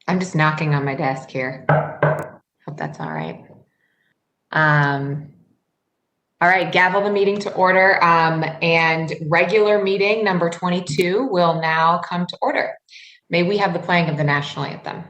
I'm just knocking on my desk here. Hope that's all right. All right, gavel the meeting to order, and regular meeting number 22 will now come to order. May we have the playing of the national anthem.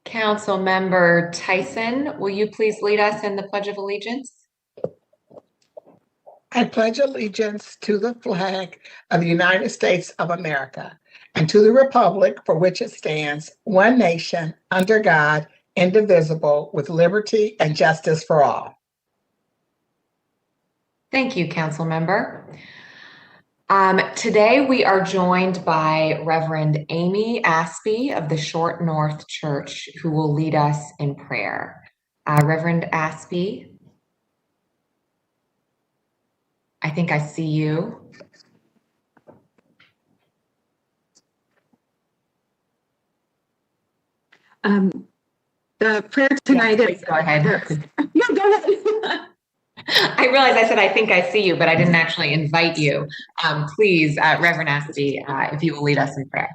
Councilmember Tyson, will you please lead us in the Pledge of Allegiance? I pledge allegiance to the flag of the United States of America and to the republic for which it stands, one nation, under God, indivisible, with liberty and justice for all. Thank you, Councilmember. Today we are joined by Reverend Amy Aspey of the Short North Church, who will lead us in prayer. Reverend Aspey, I think I see you. The prayer tonight is. Go ahead. No, go ahead. I realized I said, I think I see you, but I didn't actually invite you. Please, Reverend Aspey, if you will lead us in prayer.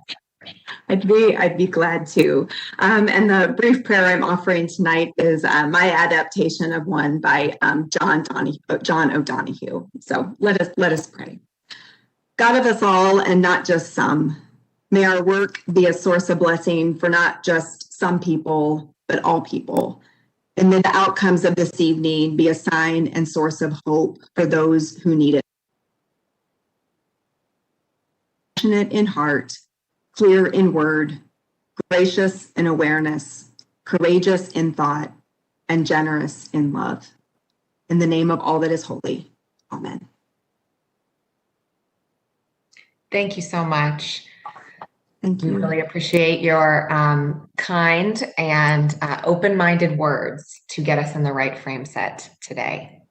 I'd be glad to. And the brief prayer I'm offering tonight is my adaptation of one by John O'Donohue. So let us pray. God of us all and not just some, may our work be a source of blessing for not just some people, but all people. And may the outcomes of this evening be a sign and source of hope for those who need it. Passionate in heart, clear in word, gracious in awareness, courageous in thought, and generous in love. In the name of all that is holy, amen. Thank you so much. Thank you. We really appreciate your kind and open-minded words to get us in the right frame set today.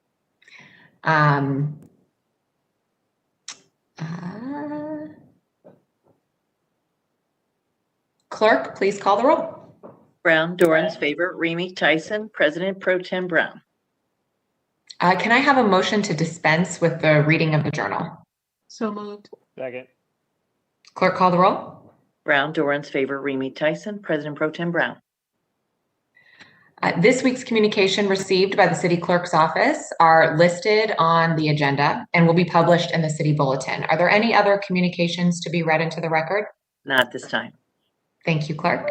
Clerk, please call the roll. Brown, Dorans, favor. Remy, Tyson, President Pro Tem Brown. Can I have a motion to dispense with the reading of the journal? So moved. Second. Clerk, call the roll. Brown, Dorans, favor. Remy, Tyson, President Pro Tem Brown. This week's communication received by the city clerk's office are listed on the agenda and will be published in the city bulletin. Are there any other communications to be read into the record? Not this time. Thank you, clerk.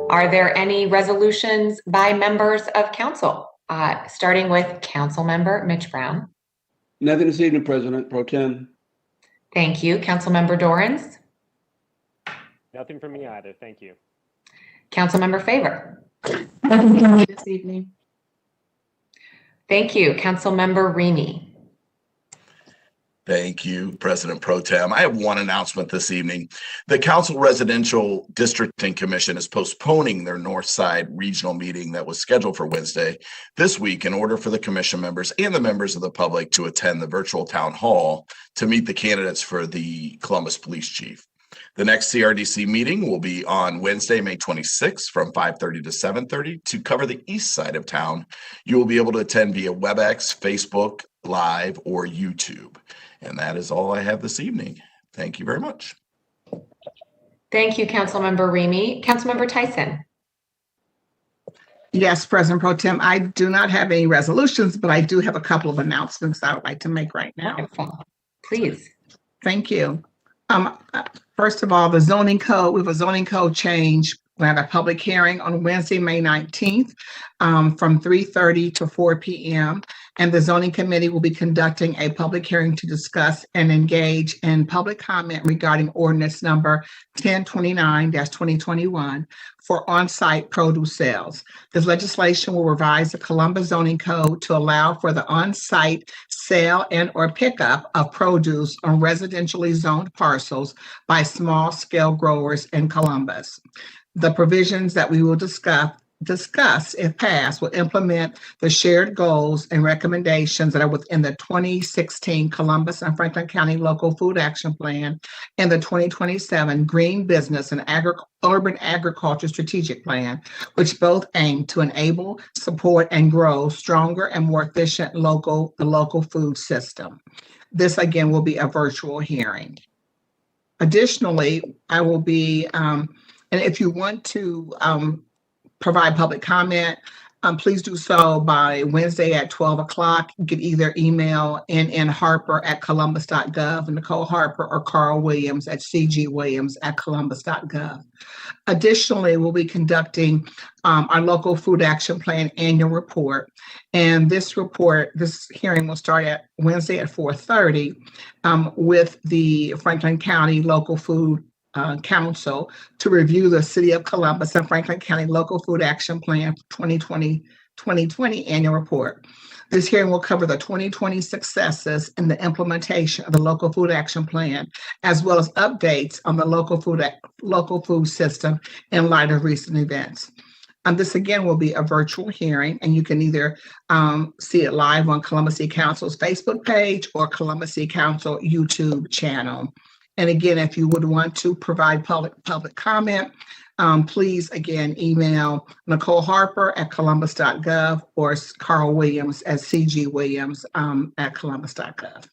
Are there any resolutions by members of council? Starting with Council Member Mitch Brown. Nothing this evening, President Pro Tem. Thank you. Council Member Dorans. Nothing from me either. Thank you. Council Member Favor. Nothing from me this evening. Thank you. Council Member Remy. Thank you, President Pro Tem. I have one announcement this evening. The Council Residential Districting Commission is postponing their Northside Regional meeting that was scheduled for Wednesday this week in order for the commission members and the members of the public to attend the virtual town hall to meet the candidates for the Columbus Police Chief. The next CRDC meeting will be on Wednesday, May 26th from 5:30 to 7:30 to cover the east side of town. You will be able to attend via WebEx, Facebook Live, or YouTube. And that is all I have this evening. Thank you very much. Thank you, Councilmember Remy. Councilmember Tyson. Yes, President Pro Tem, I do not have any resolutions, but I do have a couple of announcements I would like to make right now. Wonderful. Please. Thank you. First of all, the zoning code, we have a zoning code change. We have a public hearing on Wednesday, May 19th, from 3:30 to 4 p.m. And the zoning committee will be conducting a public hearing to discuss and engage in public comment regarding ordinance number 1029-2021 for on-site produce sales. This legislation will revise the Columbus zoning code to allow for the on-site sale and or pickup of produce on residentially zoned parcels by small-scale growers in Columbus. The provisions that we will discuss, if passed, will implement the shared goals and recommendations that are within the 2016 Columbus and Franklin County Local Food Action Plan and the 2027 Green Business and Urban Agriculture Strategic Plan, which both aim to enable, support, and grow stronger and more efficient the local food system. This, again, will be a virtual hearing. Additionally, I will be, and if you want to provide public comment, please do so by Wednesday at 12 o'clock. You can either email nnharper@columbus.gov, Nicole Harper, or Carl Williams at cgwilliams@columbus.gov. Additionally, we'll be conducting our local food action plan annual report. And this hearing will start at Wednesday at 4:30 with the Franklin County Local Food Council to review the City of Columbus and Franklin County Local Food Action Plan 2020 annual report. This hearing will cover the 2020 successes in the implementation of the Local Food Action Plan, as well as updates on the local food system in light of recent events. This again will be a virtual hearing, and you can either see it live on Columbus City Council's Facebook page or Columbus City Council YouTube channel. And again, if you would want to provide public comment, please, again, email Nicole Harper at columbus.gov or Carl Williams at cgwilliams at columbus.gov.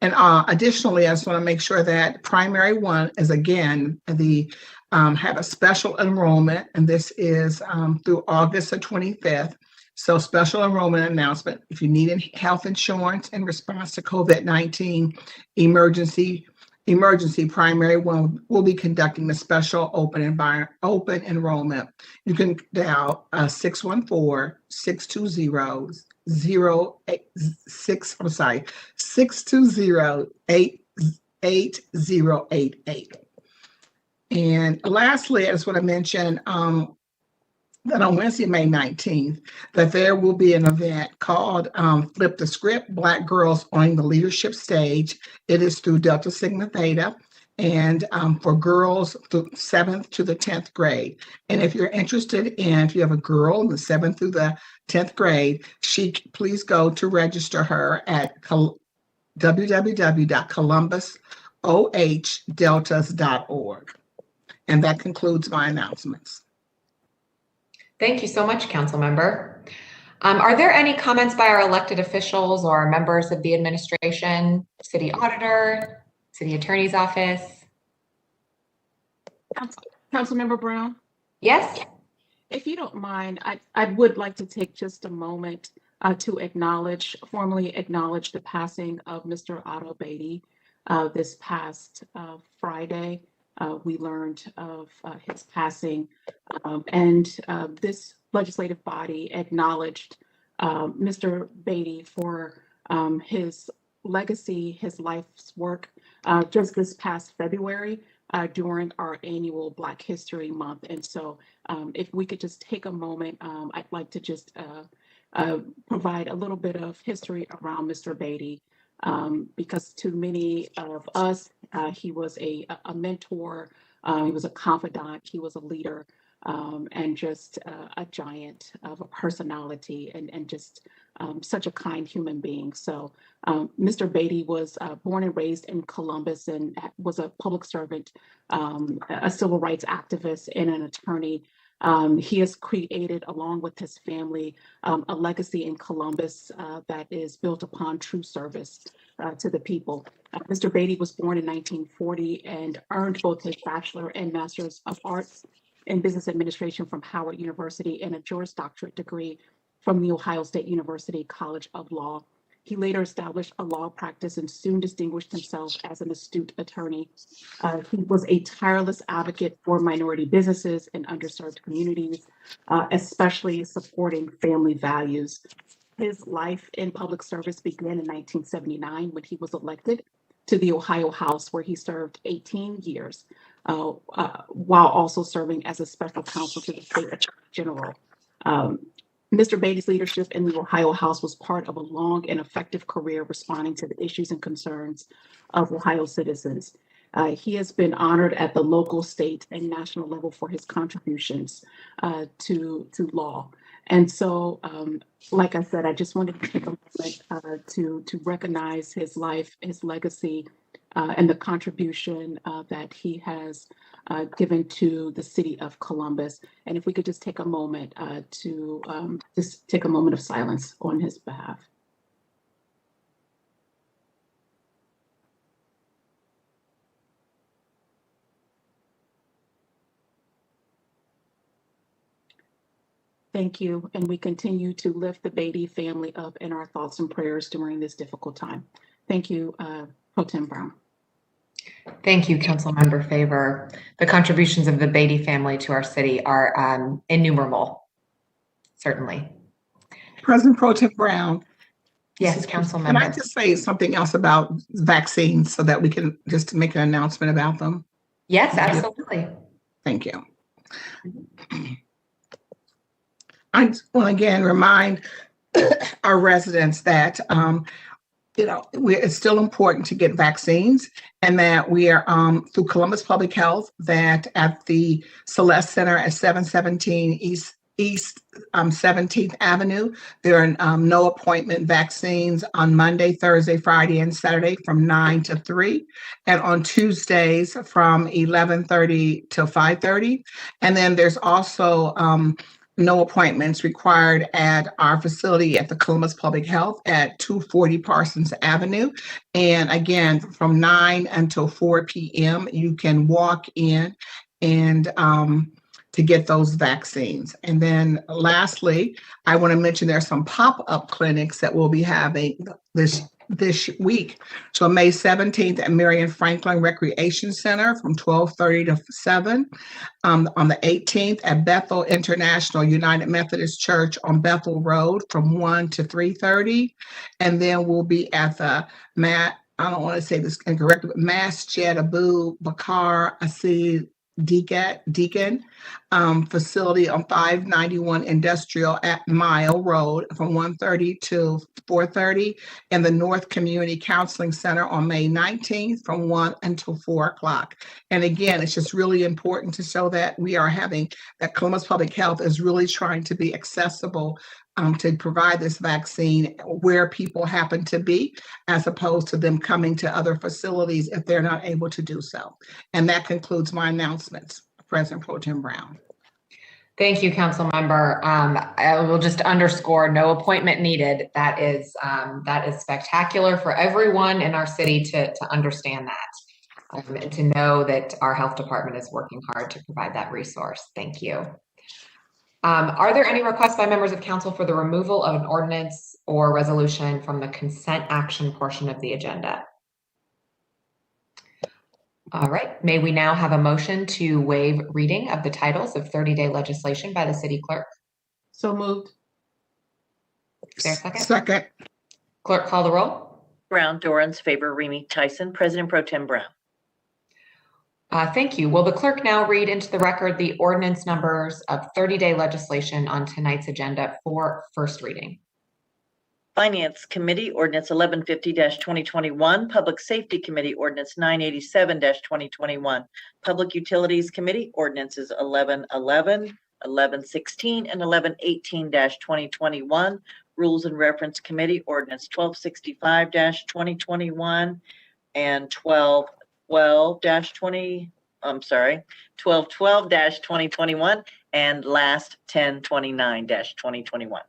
And additionally, I just want to make sure that primary one is, again, have a special enrollment, and this is through August the 25th. So special enrollment announcement, if you need any health insurance in response to COVID-19 emergency primary one will be conducting the special open enrollment. You can dial 620-8088. And lastly, I just want to mention that on Wednesday, May 19th, that there will be an event called Flip the Script, Black Girls on the Leadership Stage. It is through Delta Sigma Theta and for girls from 7th to the 10th grade. And if you're interested if you have a girl in the 7th through the 10th grade, please go to register her at www.columbusohdeltas.org. And that concludes my announcements. Thank you so much, Councilmember. Are there any comments by our elected officials or members of the administration, city auditor, city attorney's office? Councilmember Brown, Yes? if you don't mind, I would like to take just a moment to formally acknowledge the passing of Mr. Otto Beatty this past Friday. We learned of his passing, and this legislative body acknowledged Mr. Beatty for his legacy, his life's work, just this past February during our annual Black History Month. And so if we could just take a moment, I'd like to just provide a little bit of history around Mr. Beatty. Because to many of us, he was a mentor, he was a confidant, he was a leader. and just a giant of a personality and just such a kind human being. So Mr. Beatty was born and raised in Columbus and was a public servant, a civil rights activist, and an attorney. He has created, along with his family, a legacy in Columbus that is built upon true service to the people. Mr. Beatty was born in 1940 and earned both his Bachelor and Master's of Arts in Business Administration from Howard University and a Juris Doctorate degree from the Ohio State University College of Law. He later established a law practice and soon distinguished himself as an astute attorney. He was a tireless advocate for minority businesses and underserved communities, especially supporting family values. His life in public service began in 1979 when he was elected to the Ohio House, where he served 18 years, while also serving as a special counsel to the state attorney general. Mr. Beatty's leadership in the Ohio House was part of a long and effective career responding to the issues and concerns of Ohio citizens. He has been honored at the local, state, and national level for his contributions to law. And so, like I said, I just wanted to take a moment to recognize his life, his legacy, and the contribution that he has given to the city of Columbus. And if we could just take a moment to just take a moment of silence on his behalf. Thank you. And we continue to lift the Beatty family up in our thoughts and prayers during this difficult time. Thank you, Pro Tem Brown. Thank you, Councilmember Favor. The contributions of the Beatty family to our city are innumerable, certainly. President Pro Tem Brown. Yes, Council Can I Member. just say something else about vaccines so that we can just make an announcement about them? Yes, absolutely. Thank you. I want again remind our residents that it's still important to get vaccines, and that we are through Columbus Public Health, that at the Celeste Center at 717 East 17th Avenue, there are no appointment vaccines on Monday, Thursday, Friday, and Saturday from 9 to 3, and on Tuesdays from 11:30 to 5:30. And then there's also no appointments required at our facility at the Columbus Public Health at 240 Parsons Avenue. And again, from 9 until 4 p.m., you can walk in and to get those vaccines. And then lastly, I want to mention there are some pop-up clinics that we'll be having this week. So May 17th at Marion Franklin Recreation Center from 12:30 to 7. On the 18th at Bethel International United Methodist Church on Bethel Road from 1 to 3:30. And then we'll be at the I don't want to say this incorrectly, but Masjid Abu Bakr Asid Deacon facility on 591 Industrial at Mile Road from 1:30 to 4:30, and the North Community Counseling Center on May 19th from 1 until 4 o'clock. And again, it's just really important to show that we are having, that Columbus Public Health is really trying to be accessible to provide this vaccine where people happen to be, as opposed to them coming to other facilities if they're not able to do so. And that concludes my announcements. President Pro Tem Brown. Thank you, Council Member. I will just underscore, no appointment needed. That is spectacular for everyone in our city to understand that, and to know that our health department is working hard to provide that resource. Thank you. Are there any requests by members of council for the removal of an ordinance or resolution from the consent action portion of the agenda? All right, may we now have a motion to waive reading of the titles of 30-day legislation by the city clerk? So moved. Is there a second? Second. Clerk, call the roll. Brown, Dorans, Favor, Remy, Tyson, President Pro Tem Brown. Thank you. Will the clerk now read into the record the ordinance numbers of 30-day legislation on tonight's agenda for first reading? Finance Committee, ordinance 1150-2021. Public Safety Committee, ordinance 987-2021. Public Utilities Committee, ordinances 1111, 1116, and 1118-2021. Rules and Reference Committee, ordinance 1265-2021 and 1212-2021 and last 1029-2021.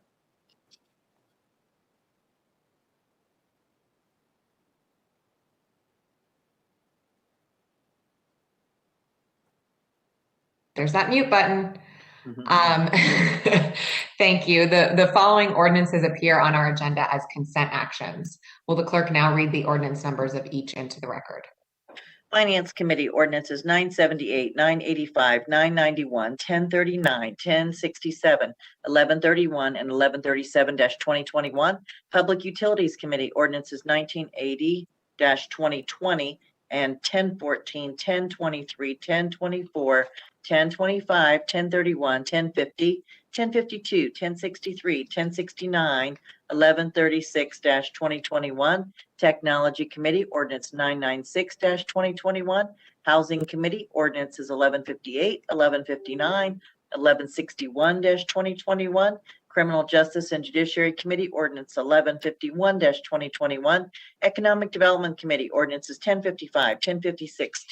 There's that mute button. Thank you. The following ordinances appear on our agenda as consent actions. Will the clerk now read the ordinance numbers of each into the record? Finance Committee, ordinances 978, 985, 991, 1039, 1067, 1131, and 1137-2021. Public Utilities Committee, ordinances 1980-2020 and 1014, 1023, 1024, 1025, 1031, 1050, 1052, 1063, 1069, 1136-2021. Technology Committee, ordinance 996-2021. Housing Committee, ordinances 1158, 1159, 1161-2021. Criminal Justice and Judiciary Committee, ordinance 1151-2021. Economic Development Committee, ordinances 1055, 1056,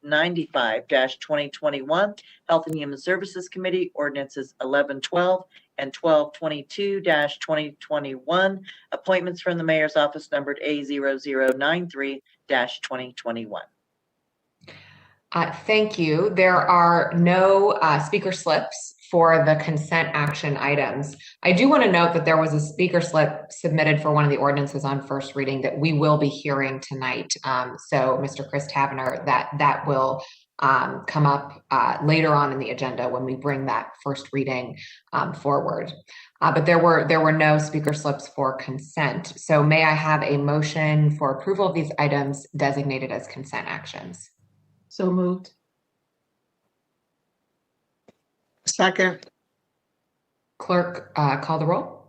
1095-2021. Health and Human Services Committee, ordinances 1112 and 1222-2021. Appointments from the Mayor's Office numbered A0093-2021. Thank you. There are no speaker slips for the consent action items. I do want to note that there was a speaker slip submitted for one of the ordinances on first reading that we will be hearing tonight. So Mr. Chris Tavener, that will come up later on in the agenda when we bring that first reading forward. But there were no speaker slips for consent. So may I have a motion for approval of these items designated as consent actions? So moved. Second. Clerk, call the roll.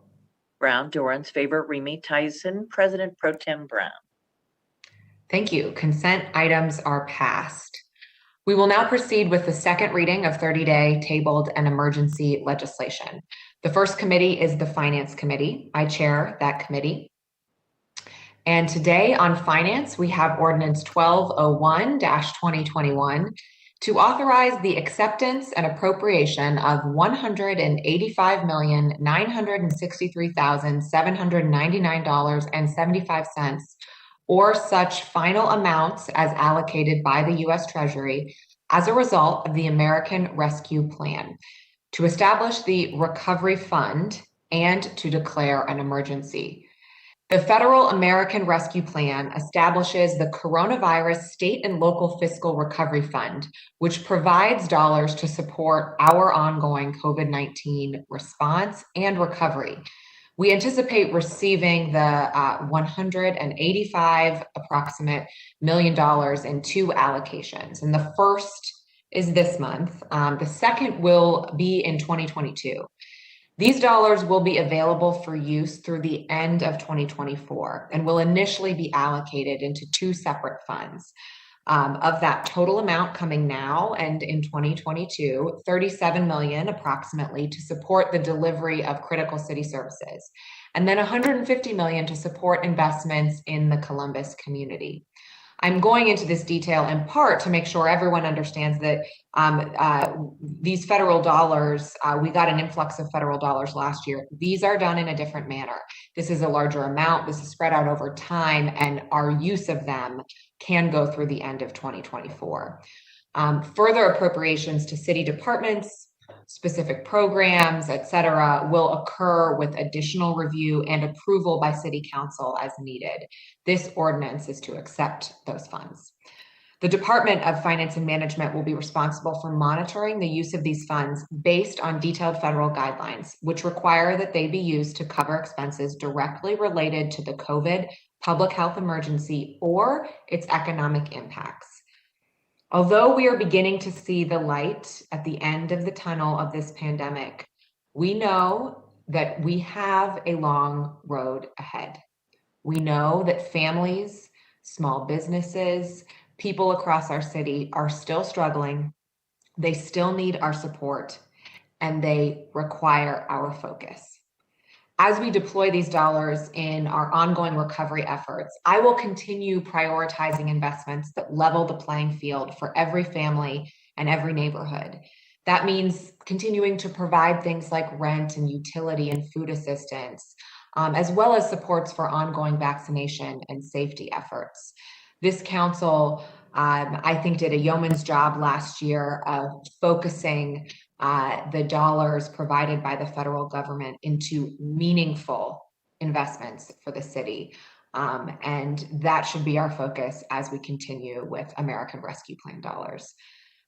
Brown, Dorans, Favor, Remy, Tyson, President Pro Tem Brown. Thank you. Consent items are passed. We will now proceed with the second reading of 30-day tabled and emergency legislation. The first committee is the Finance Committee. I chair that committee. And today on Finance, we have Ordinance 1201-2021 to authorize the acceptance and appropriation of $185,963,799.75 or such final amounts as allocated by the U.S. Treasury as a result of the American Rescue Plan, to establish the Recovery Fund, and to declare an emergency. The Federal American Rescue Plan establishes the Coronavirus State and Local Fiscal Recovery Fund, which provides dollars to support our ongoing COVID-19 response and recovery. We anticipate receiving the $185 approximate million in two allocations. And the first is this month. The second will be in 2022. These dollars will be available for use through the end of 2024 and will initially be allocated into two separate funds. Of that total amount coming now and in 2022, $37 million approximately to support the delivery of critical city services, and then $150 million to support investments in the Columbus community. I'm going into this detail in part to make sure everyone understands that these federal dollars, we got an influx of federal dollars last year. These are done in a different manner. This is a larger amount. This is spread out over time, and our use of them can go through the end of 2024. Further appropriations to city departments, specific programs, et cetera, will occur with additional review and approval by City Council as needed. This ordinance is to accept those funds. The Department of Finance and Management will be responsible for monitoring the use of these funds based on detailed federal guidelines, which require that they be used to cover expenses directly related to the COVID public health emergency or its economic impacts. Although we are beginning to see the light at the end of the tunnel of this pandemic, we know that we have a long road ahead. We know that families, small businesses, people across our city are still struggling. They still need our support, and they require our focus. As we deploy these dollars in our ongoing recovery efforts, I will continue prioritizing investments that level the playing field for every family and every neighborhood. That means continuing to provide things like rent and utility and food assistance, as well as supports for ongoing vaccination and safety efforts. This council, I think, did a yeoman's job last year of focusing the dollars provided by the federal government into meaningful investments for the city. And that should be our focus as we continue with American Rescue Plan dollars.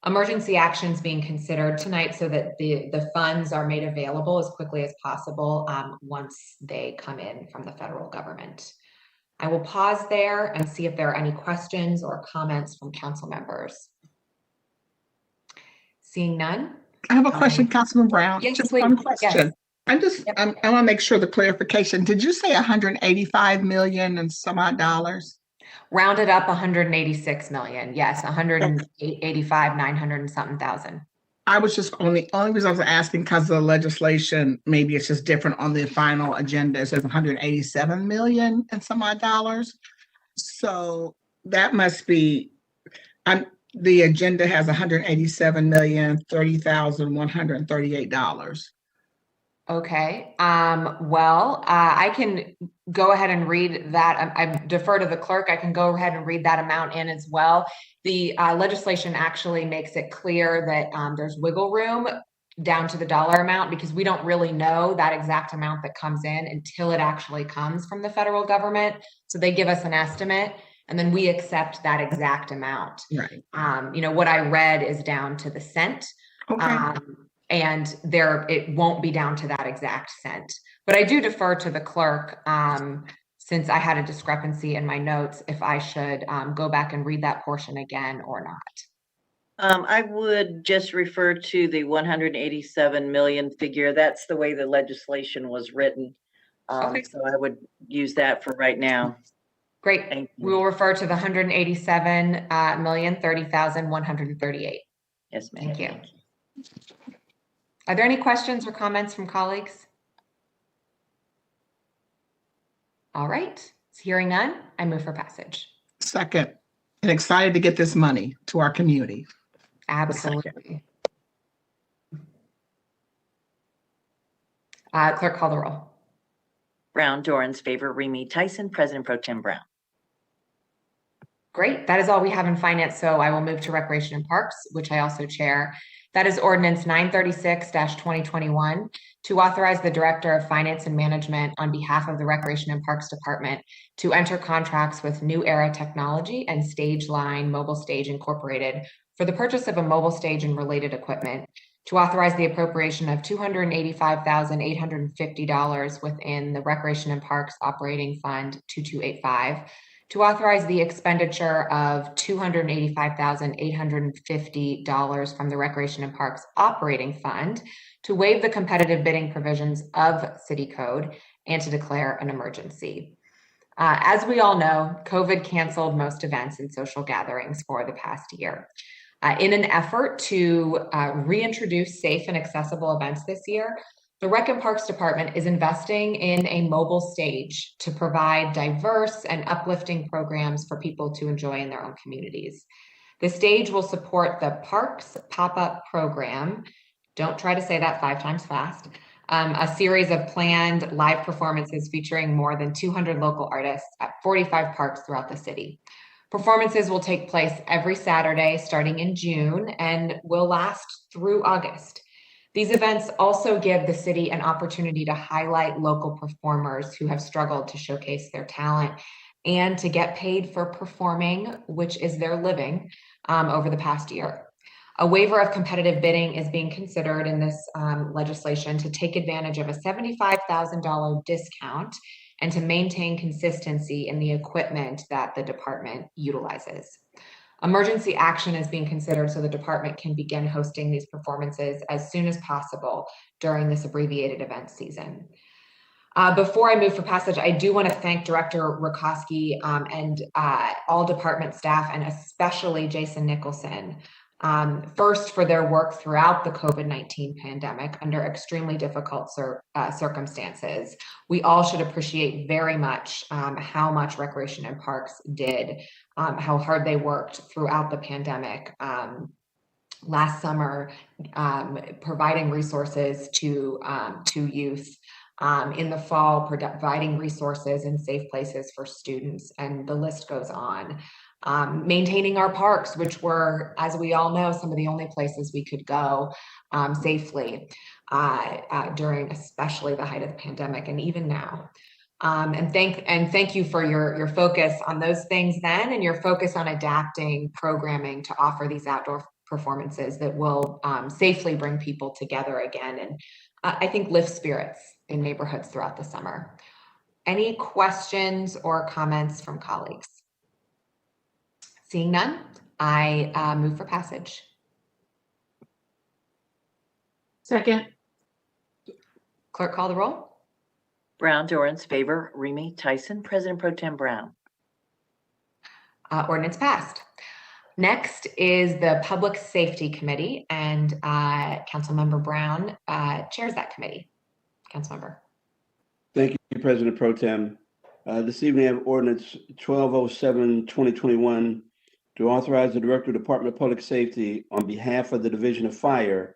Emergency actions being considered tonight so that the funds are made available as quickly as possible once they come in from the federal government. I will pause there and see if there are any questions or comments from council members. Seeing none. I have a question, Councilman Brown. Yes, Just please. one question. Yes. I want to make sure the clarification. Did you say 185 million and some odd dollars? Rounded up 186 million. Yes, 185, 900 and something thousand. I was just only reason I was asking because the legislation, maybe it's just different on the final agenda. It says 187 million and some odd dollars. So that must be, the agenda has 187 million, $30,138. Okay. Well, I can go ahead and read that. I defer to the clerk. I can go ahead and read that amount in as well. The legislation actually makes it clear that there's wiggle room down to the dollar amount because we don't really know that exact amount that comes in until it actually comes from the federal government. So they give us an estimate and then we accept that exact amount. Right. What I read is down to the cent. Okay. And it won't be down to that exact cent. But I do defer to the clerk since I had a discrepancy in my notes if I should go back and read that portion again or not. I would just refer to the 187 million figure. That's the way the legislation was written. Okay. So I would use that for right now. Great. Thank you. We will refer to the 187,030,138. Yes, ma'am. Thank you. Are there any questions or comments from colleagues? All right, hearing none, I move for passage. Second, and excited to get this money to our community. Absolutely. Clerk, call the roll. Brown, Dorans, favor, Remy, Tyson, President Pro Tem Brown. Great, that is all we have in finance, so I will move to Recreation and Parks, which I also chair. That is ordinance 936-2021 to authorize the Director of Finance and Management on behalf of the Recreation and Parks Department to enter contracts with New Era Technology and Stage Line Mobile Stage Incorporated for the purchase of a mobile stage and related equipment, to authorize the appropriation of $285,850 within the Recreation and Parks Operating Fund 2285, to authorize the expenditure of $285,850 from the Recreation and Parks Operating Fund, to waive the competitive bidding provisions of City Code, and to declare an emergency. As we all know, COVID canceled most events and social gatherings for the past year. In an effort to reintroduce safe and accessible events this year, the Rec and Parks Department is investing in a mobile stage to provide diverse and uplifting programs for people to enjoy in their own communities. The stage will support the Parks Pop-Up Program. Don't try to say that 5 times fast. A series of planned live performances featuring more than 200 local artists at 45 parks throughout the city. Performances will take place every Saturday starting in June and will last through August. These events also give the city an opportunity to highlight local performers who have struggled to showcase their talent and to get paid for performing, which is their living, over the past year. A waiver of competitive bidding is being considered in this legislation to take advantage of a $75,000 discount and to maintain consistency in the equipment that the department utilizes. Emergency action is being considered so the department can begin hosting these performances as soon as possible during this abbreviated event season. Before I move for passage, I do want to thank Director Rakowski and all department staff, and especially Jason Nicholson, first for their work throughout the COVID-19 pandemic under extremely difficult circumstances. We all should appreciate very much how much Recreation and Parks did, how hard they worked throughout the pandemic. Last summer, providing resources to youth. In the fall, providing resources and safe places for students, and the list goes on. Maintaining our parks, which were, as we all know, some of the only places we could go safely during especially the height of the pandemic, and even now. And thank you for your focus on those things then, and your focus on adapting programming to offer these outdoor performances that will safely bring people together again, and I think lift spirits in neighborhoods throughout the summer. Any questions or comments from colleagues? Seeing none, I move for passage. Second. Clerk, call the roll. Brown, Dorans, favor, Remy, Tyson, President Pro Tem Brown. Ordinance passed. Next is the Public Safety Committee, and Councilmember Brown chairs that committee. Councilmember. Thank you, President Pro Tem. This evening, I have ordinance 1207-2021 to authorize the Director of the Department of Public Safety on behalf of the Division of Fire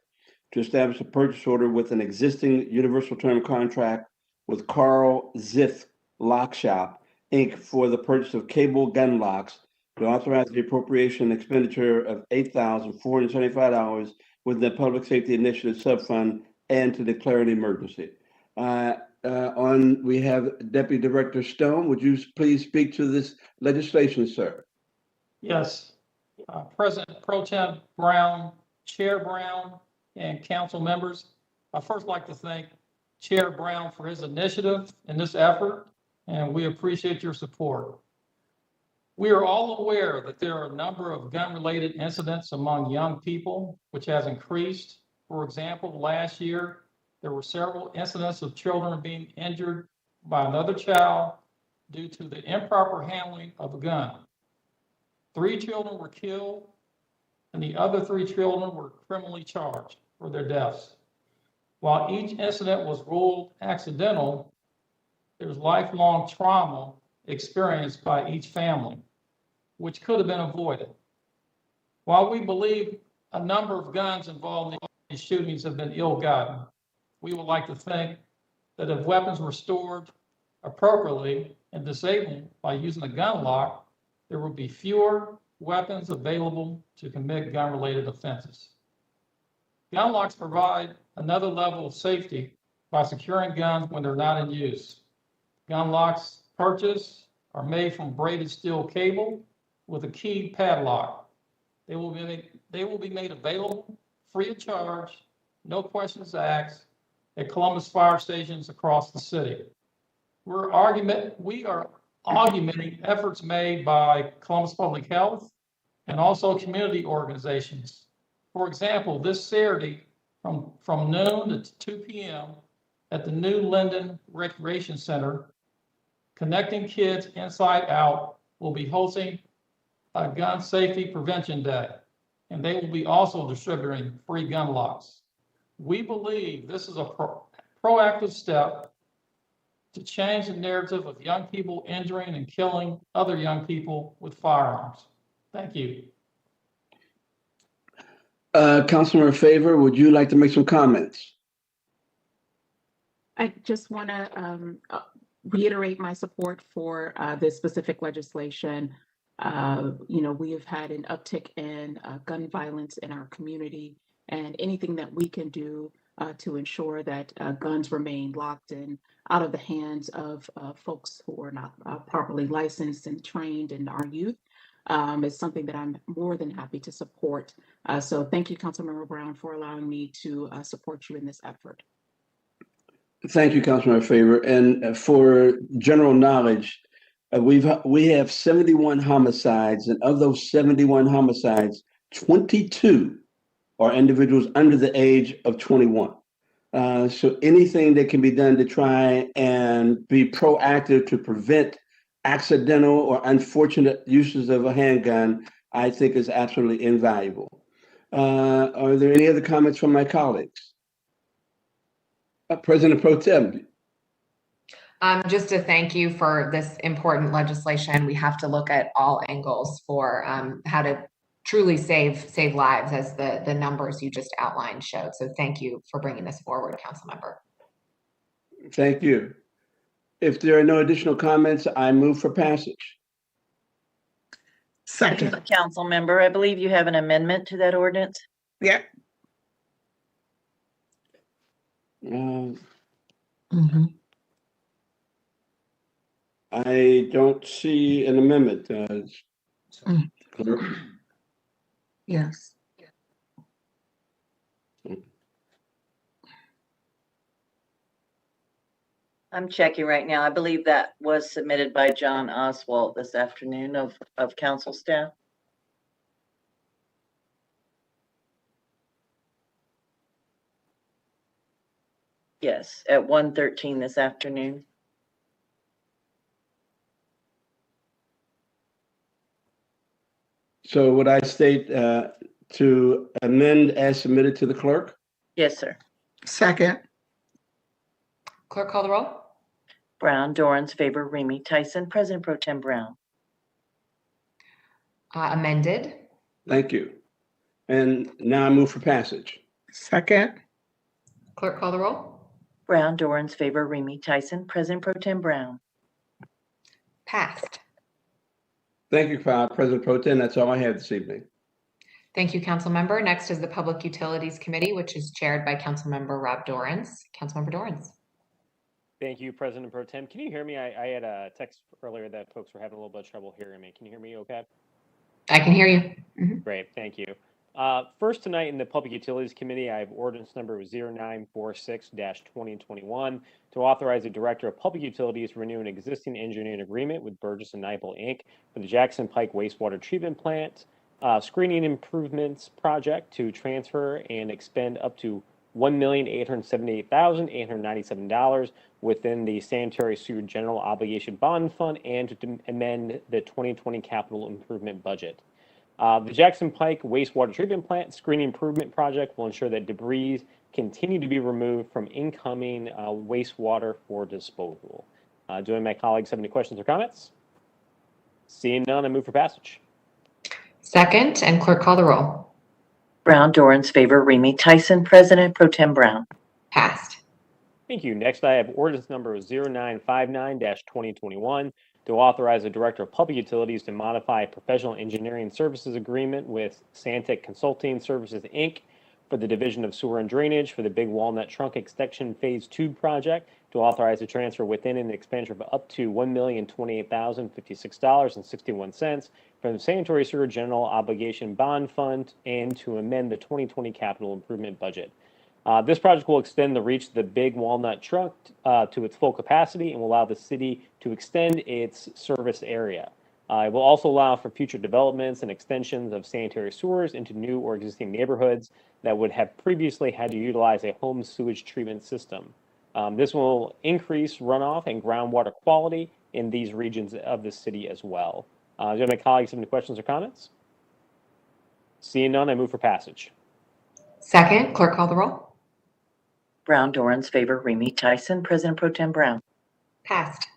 to establish a purchase order with an existing universal term contract with Carl Ziff Lock Shop, Inc. for the purchase of cable gun locks, to authorize the appropriation and expenditure of $8,475 with the Public Safety Initiative Subfund, and to declare an emergency. We have Deputy Director Stone. Would you please speak to this legislation, sir? Yes. President Pro Tem Brown, Chair Brown, and council members, I'd first like to thank Chair Brown for his initiative in this effort, and we appreciate your support. We are all aware that there are a number of gun-related incidents among young people, which has increased. For example, last year, there were several incidents of children being injured by another child due to the improper handling of a gun. 3 children were killed, and the other 3 children were criminally charged for their deaths. While each incident was ruled accidental, there's lifelong trauma experienced by each family, which could have been avoided. While we believe a number of guns involved in these shootings have been ill-gotten, we would like to think that if weapons were stored appropriately and disabled by using a gun lock, there would be fewer weapons available to commit gun-related offenses. Gun locks provide another level of safety by securing guns when they're not in use. Gun locks purchased are made from braided steel cable with a key padlock. They will be made available free of charge, no questions asked, at Columbus fire stations across the city. We are augmenting efforts made by Columbus Public Health and also community organizations. For example, this Saturday from noon to 2 p.m. at the new Linden Recreation Center, Connecting Kids Inside Out will be hosting a Gun Safety Prevention Day, and they will be also distributing free gun locks. We believe this is a proactive step to change the narrative of young people injuring and killing other young people with firearms. Thank you. Councilmember Favor, would you like to make some comments? I just want to reiterate my support for this specific legislation. We have had an uptick in gun violence in our community, and anything that we can do to ensure that guns remain locked and out of the hands of folks who are not properly licensed and trained in our youth is something that I'm more than happy to support. So thank you, Councilmember Brown, for allowing me to support you in this effort. Thank you, Councilmember Favor. And for general knowledge, We have 71 homicides, and of those 71 homicides, 22 are individuals under the age of 21. So anything that can be done to try and be proactive to prevent accidental or unfortunate uses of a handgun, I think is absolutely invaluable. Are there any other comments from my colleagues? President Pro Tem. Just to thank you for this important legislation. We have to look at all angles for how to truly save lives, as the numbers you just outlined showed. So thank you for bringing this forward, Council Member. Thank you. If there are no additional comments, I move for passage. Second. Council member, I believe you have an amendment to that ordinance. Yeah. I don't see an amendment. Clerk? Yes. I'm checking right now. I believe that was submitted by John Oswald this afternoon of council staff. Yes, at 1:13 this afternoon. So would I state to amend as submitted to the clerk? Yes, sir. Second. Clerk, call the roll. Brown, Dorans, Faber, Remy, Tyson, President Pro Tem Brown. Amended. Thank you. And now I move for passage. Second. Clerk, call the roll. Brown, Dorans, Faber, Remy, Tyson, President Pro Tem Brown. Passed. Thank you, President Pro Tem. That's all I have this evening. Thank you, Council Member. Next is the Public Utilities Committee, which is chaired by Council Member Rob Dorans. Council Member Dorans. Thank you, President Pro Tem. Can you hear me? I had a text earlier that folks were having a little bit of trouble hearing me. Can you hear me okay? I can hear you. Great, thank you. First tonight in the Public Utilities Committee, I have ordinance number 0946-2021 to authorize the Director of Public Utilities to renew an existing engineering agreement with Burgess & Nyepel, Inc. for the Jackson Pike Wastewater Treatment Plant Screening Improvements Project to transfer and expend up to $1,878,897 within the Sanitary Sewer General Obligation Bond Fund and to amend the 2020 capital improvement budget. The Jackson Pike Wastewater Treatment Plant Screening Improvement Project will ensure that debris continue to be removed from incoming wastewater for disposal. Do any of my colleagues have any questions or comments? Seeing none, I move for passage. Second, and clerk, call the roll. Brown, Dorans, Faber, Remy, Tyson, President Pro Tem Brown. Passed. Thank you. Next, I have ordinance number 0959-2021 to authorize the Director of Public Utilities to modify a professional engineering services agreement with Santec Consulting Services, Inc. for the Division of Sewer and Drainage for the Big Walnut Trunk Extension Phase 2 project to authorize the transfer within an expenditure of up to $1,028,056.61 from the Sanitary Sewer General Obligation Bond Fund and to amend the 2020 capital improvement budget. This project will extend the reach of the Big Walnut Trunk to its full capacity and will allow the city to extend its service area. It will also allow for future developments and extensions of sanitary sewers into new or existing neighborhoods that would have previously had to utilize a home sewage treatment system. This will increase runoff and groundwater quality in these regions of the city as well. Do any of my colleagues have any questions or comments? Seeing none, I move for passage. Second, clerk, call the roll. Brown, Dorans, Faber, Remy, Tyson, President Pro Tem Brown. Passed.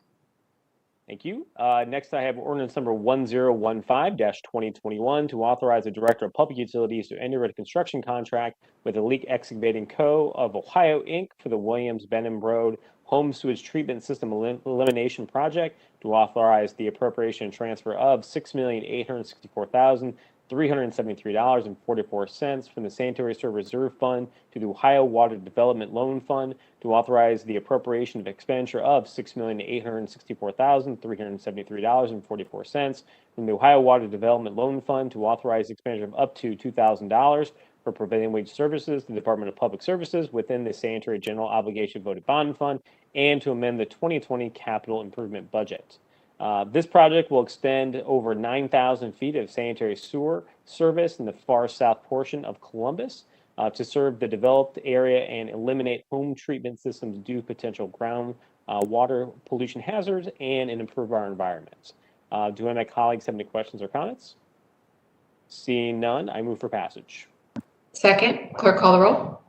Thank you. Next, I have ordinance number 1015-2021 to authorize the Director of Public Utilities to enter a construction contract with the Leak Excavating Co. of Ohio, Inc. for the Williams Benham Road Home Sewage Treatment System Elimination Project to authorize the appropriation and transfer of $6,864,373.44 from the Sanitary Sewer Reserve Fund to the Ohio Water Development Loan Fund to authorize the appropriation of expenditure of $6,864,373.44 from the Ohio Water Development Loan Fund to authorize the expenditure of up to $2,000 for prevailing wage services to the Department of Public Services within the Sanitary General Obligation Voted Bond Fund and to amend the 2020 capital improvement budget. This project will extend over 9,000 feet of sanitary sewer service in the far south portion of Columbus to serve the developed area and eliminate home treatment systems due to potential ground water pollution hazards and improve our environment. Do any of my colleagues have any questions or comments? Seeing none, I move for passage. Second, clerk call the roll.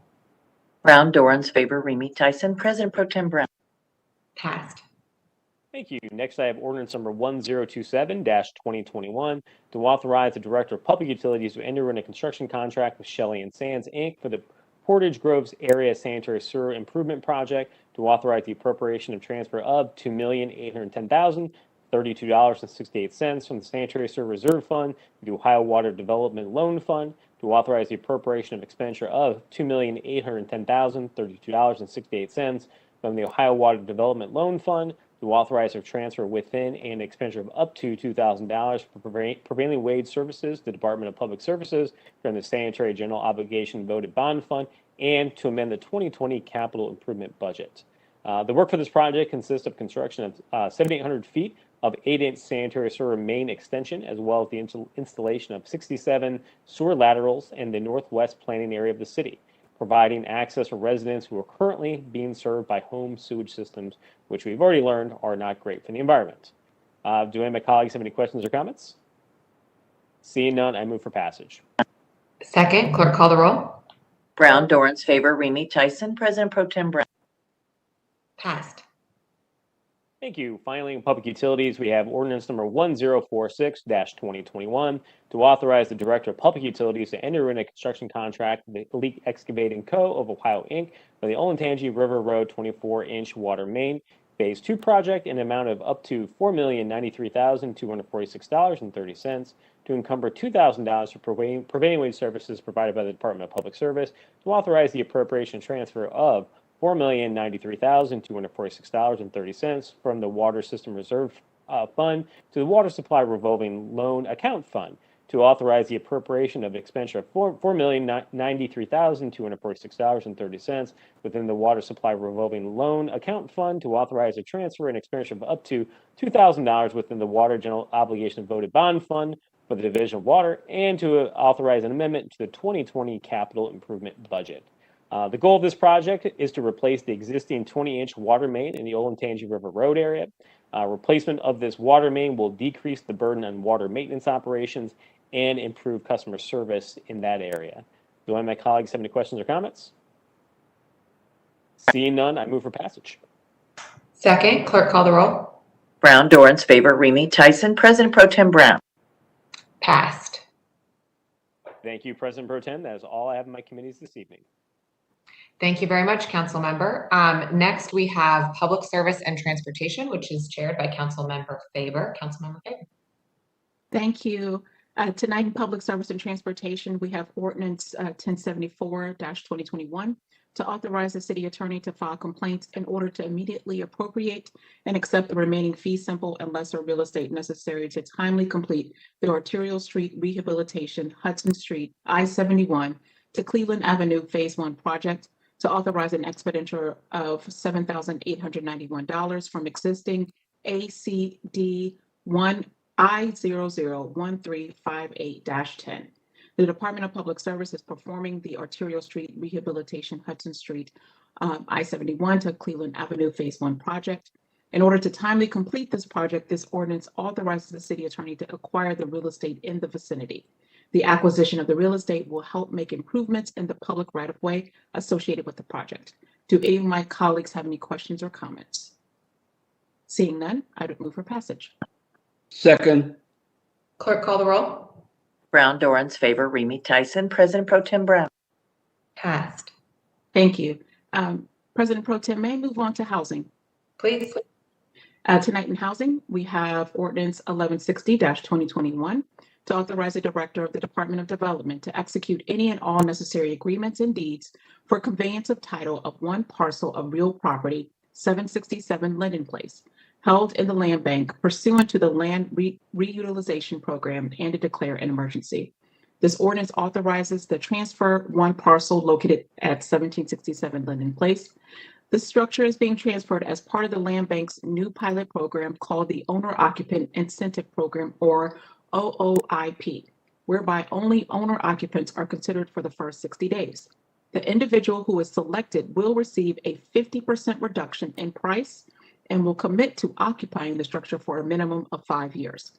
Brown, Dorans, favor, Remy Tyson, President Pro Tem Brown. Passed. Thank you. Next, I have ordinance number 1027-2021 to authorize the Director of Public Utilities to enter into a construction contract with Shelley and Sands, Inc. for the Portage Groves Area Sanitary Sewer Improvement Project to authorize the appropriation of transfer of $2,810,032.68 from the Sanitary Sewer Reserve Fund to the Ohio Water Development Loan Fund to authorize the appropriation of expenditure of $2,810,032.68 from the Ohio Water Development Loan Fund to authorize a transfer within and expenditure of up to $2,000 for prevailing wage services to the Department of Public Services from the Sanitary General Obligation Voted Bond Fund, and to amend the 2020 capital improvement budget. The work for this project consists of construction of 7,800 feet of 8-inch sanitary sewer main extension, as well as the installation of 67 sewer laterals in the northwest planning area of the city, providing access for residents who are currently being served by home sewage systems, which we've already learned are not great for the environment. Do any of my colleagues have any questions or comments? Seeing none, I move for passage. Second, clerk call the roll. Brown, Dorans, favor, Remy Tyson, President Pro Tem Brown. Passed. Thank you. Finally, in public utilities, we have ordinance number 1046-2021 to authorize the Director of Public Utilities to enter in a construction contract with Elite Excavating Co. of Ohio, Inc. for the Olentangy River Road 24-inch water main Phase 2 project in an amount of up to $4,093,246.30 to encumber $2,000 for prevailing wage services provided by the Department of Public Service to authorize the appropriation transfer of $4,093,246.30 from the Water System Reserve Fund to the Water Supply Revolving Loan Account Fund to authorize the appropriation of expenditure of $4,093,246.30 within the Water Supply Revolving Loan Account Fund to authorize a transfer and expenditure of up to $2,000 within the Water General Obligation Voted Bond Fund for the Division of Water, and to authorize an amendment to the 2020 capital improvement budget. The goal of this project is to replace the existing 20-inch water main in the Olentangy River Road area. Replacement of this water main will decrease the burden on water maintenance operations and improve customer service in that area. Do any of my colleagues have any questions or comments? Seeing none, I move for passage. Second, clerk call the roll. Brown, Dorans, favor, Remy Tyson, President Pro Tem Brown. Passed. Thank you, President Pro Tem. That is all I have in my committees this evening. Thank you very much, Council Member. Next, we have Public Service and Transportation, which is chaired by Council Member Faber. Council Member Faber. Thank you. Tonight in Public Service and Transportation, we have ordinance 1074-2021 to authorize the city attorney to file complaints in order to immediately appropriate and accept the remaining fee simple and lesser real estate necessary to timely complete the Arterial Street Rehabilitation Hudson Street I-71 to Cleveland Avenue Phase 1 project, to authorize an expenditure of $7,891 from existing ACD 1I001358-10. The Department of Public Service is performing the Arterial Street Rehabilitation Hudson Street I-71 to Cleveland Avenue Phase 1 project. In order to timely complete this project, this ordinance authorizes the city attorney to acquire the real estate in the vicinity. The acquisition of the real estate will help make improvements in the public right-of-way associated with the project. Do any of my colleagues have any questions or comments? Seeing none, I would move for passage. Second. Clerk call the roll. Brown, Dorans, favor, Remy Tyson, President Pro Tem Brown. Passed. Thank you. President Pro Tem, may I move on to housing? Please. Tonight in housing, we have ordinance 1160-2021 to authorize the Director of the Department of Development to execute any and all necessary agreements and deeds for conveyance of title of one parcel of real property, 767 Linden Place, held in the land bank pursuant to the land reutilization program, and to declare an emergency. This ordinance authorizes the transfer one parcel located at 1767 Linden Place The structure is being transferred as part of the Land Bank's new pilot program called the Owner Occupant Incentive Program, or OOIP, whereby only owner occupants are considered for the first 60 days. The individual who is selected will receive a 50% reduction in price and will commit to occupying the structure for a minimum of 5 years.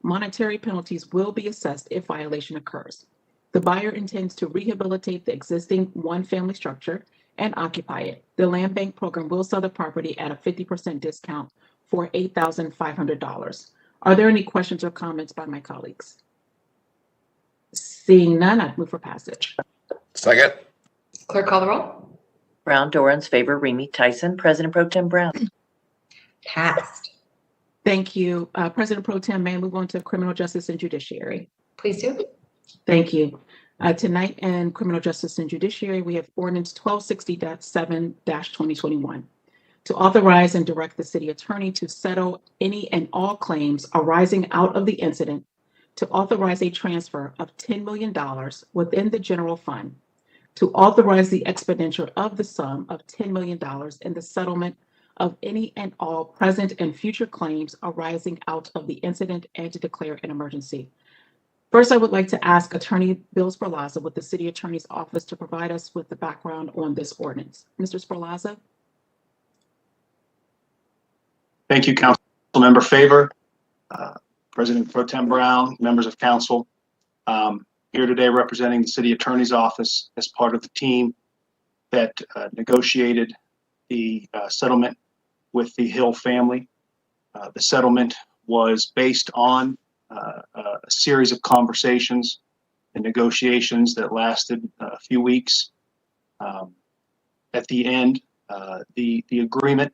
Monetary penalties will be assessed if violation occurs. The buyer intends to rehabilitate the existing one-family structure and occupy it. The Land Bank program will sell the property at a 50% discount for $8,500. Are there any questions or comments by my colleagues? Seeing none, I'd move for passage. Second. Clerk call the roll. Brown, Dorans, favor, Remy, Tyson, President Pro Tem Brown. Passed. Thank you. President Pro Tem, may I move on to Criminal Justice and Judiciary? Please do. Thank you. Tonight in Criminal Justice and Judiciary, we have Ordinance 1260.7-2021 to authorize and direct the city attorney to settle any and all claims arising out of the incident, to authorize a transfer of $10 million within the general fund, to authorize the expenditure of the sum of $10 million in the settlement of any and all present and future claims arising out of the incident, and to declare an emergency. First, I would like to ask Attorney Bill Sperlaza with the City Attorney's Office to provide us with the background on this ordinance. Mr. Sperlaza? Thank you, Councilmember Favor, President Pro Tem Brown, members of council. Here today representing the City Attorney's Office as part of the team that negotiated the settlement with the Hill family. The settlement was based on a series of conversations and negotiations that lasted a few weeks. At the end, the agreement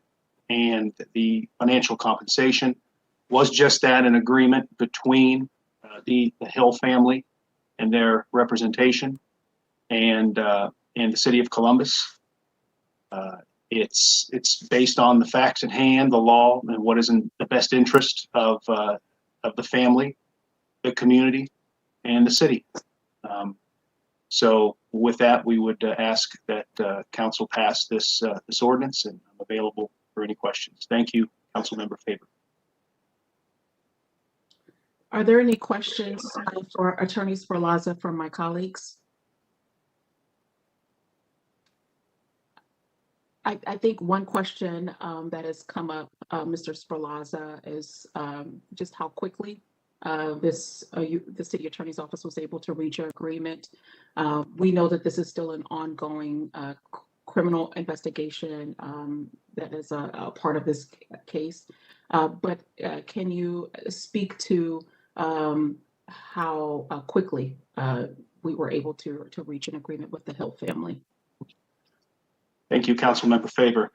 and the financial compensation was just that, an agreement between the Hill family and their representation and the city of Columbus. It's based on the facts at hand, the law, and what is in the best interest of the family, the community, and the city. So with that, we would ask that council pass this ordinance, and I'm available for any questions. Thank you, Councilmember Faber. Are there any questions for Attorney Sperlaza from my colleagues? I think one question that has come up, Mr. Sperlaza, is just how quickly the City Attorney's Office was able to reach an agreement. We know that this is still an ongoing criminal investigation that is a part of this case. But can you speak to how quickly we were able to reach an agreement with the Hill family? Thank you, Councilmember Faber.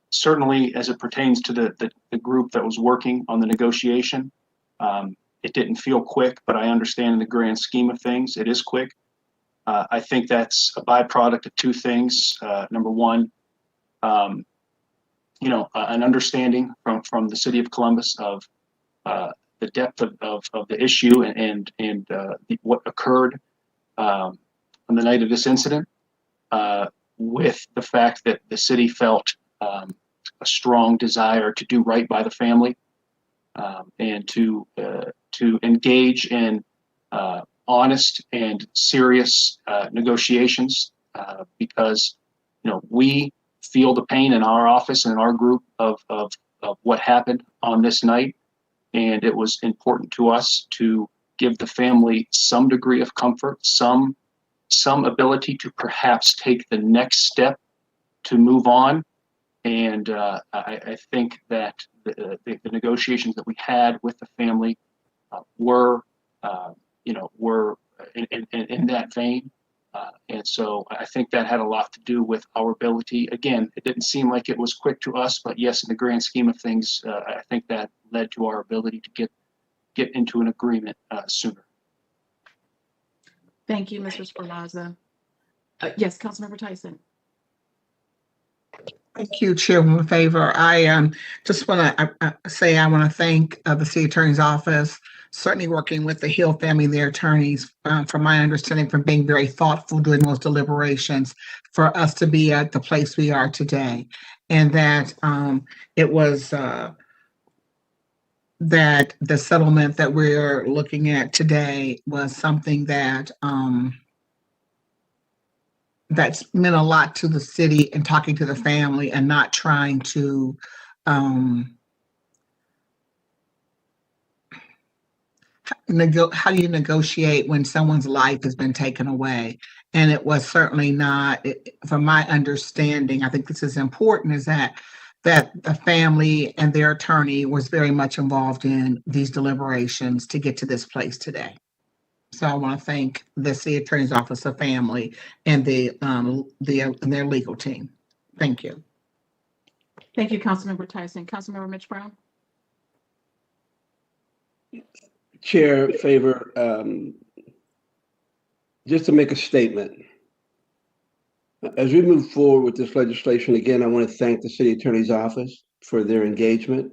Certainly as it pertains to the group that was working on the negotiation, it didn't feel quick, but I understand in the grand scheme of things, it is quick. I think that's a byproduct of two things. Number one, an understanding from the city of Columbus of the depth of the issue and what occurred on the night of this incident, with the fact that the city felt a strong desire to do right by the family, and to engage in honest and serious negotiations, because we feel the pain in our office and in our group of what happened on this night, and it was important to us to give the family some degree of comfort, some ability to perhaps take the next step to move on. And I think that the negotiations that we had with the family were in that vein. And so I think that had a lot to do with our ability. Again, it didn't seem like it was quick to us, but yes, in the grand scheme of things, I think that led to our ability to get into an agreement sooner. Thank you, Mr. Sperlaza. Yes, Councilmember Tyson. Thank you, Chairwoman Favor. I just want to say I want to thank the City Attorney's Office certainly working with the Hill family, their attorneys, from my understanding, from being very thoughtful during those deliberations for us to be at the place we are today. And that it was that the settlement that we're looking at today was something that that's meant a lot to the city, and talking to the family and not trying to how do you negotiate when someone's life has been taken away? And it was certainly not, from my understanding, I think this is important, is that the family and their attorney was very much involved in these deliberations to get to this place today. So I want to thank the city attorney's office of family and their legal team. Thank you. Thank you, Councilmember Tyson. Councilmember Mitch Brown? Chair Favor, just to make a statement. As we move forward with this legislation, again, I want to thank the city attorney's office for their engagement.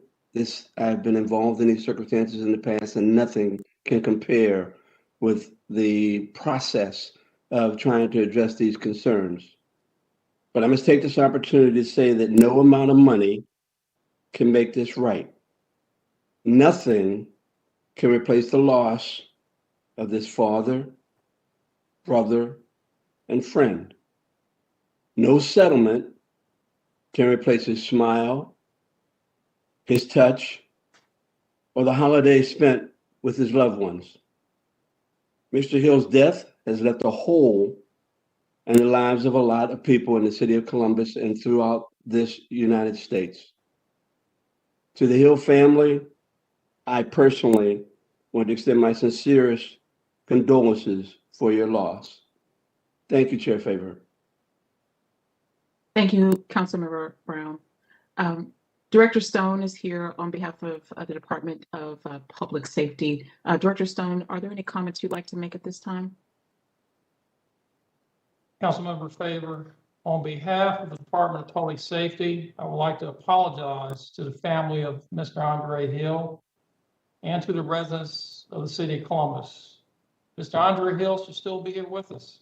I've been involved in these circumstances in the past, and nothing can compare with the process of trying to address these concerns. But I must take this opportunity to say that no amount of money can make this right. Nothing can replace the loss of this father, brother, and friend. No settlement can replace his smile, his touch, or the holidays spent with his loved ones. Mr. Hill's death has left a hole in the lives of a lot of people in the city of Columbus and throughout this United States. To the Hill family, I personally want to extend my sincerest condolences for your loss. Thank you, Chair Favor. Thank you, Councilmember Brown. Director Stone is here on behalf of the Department of Public Safety. Director Stone, are there any comments you'd like to make at this time? Councilmember Favor, on behalf of the Department of Public Safety, I would like to apologize to the family of Mr. Andre Hill and to the residents of the city of Columbus. Mr. Andre Hill should still be here with us.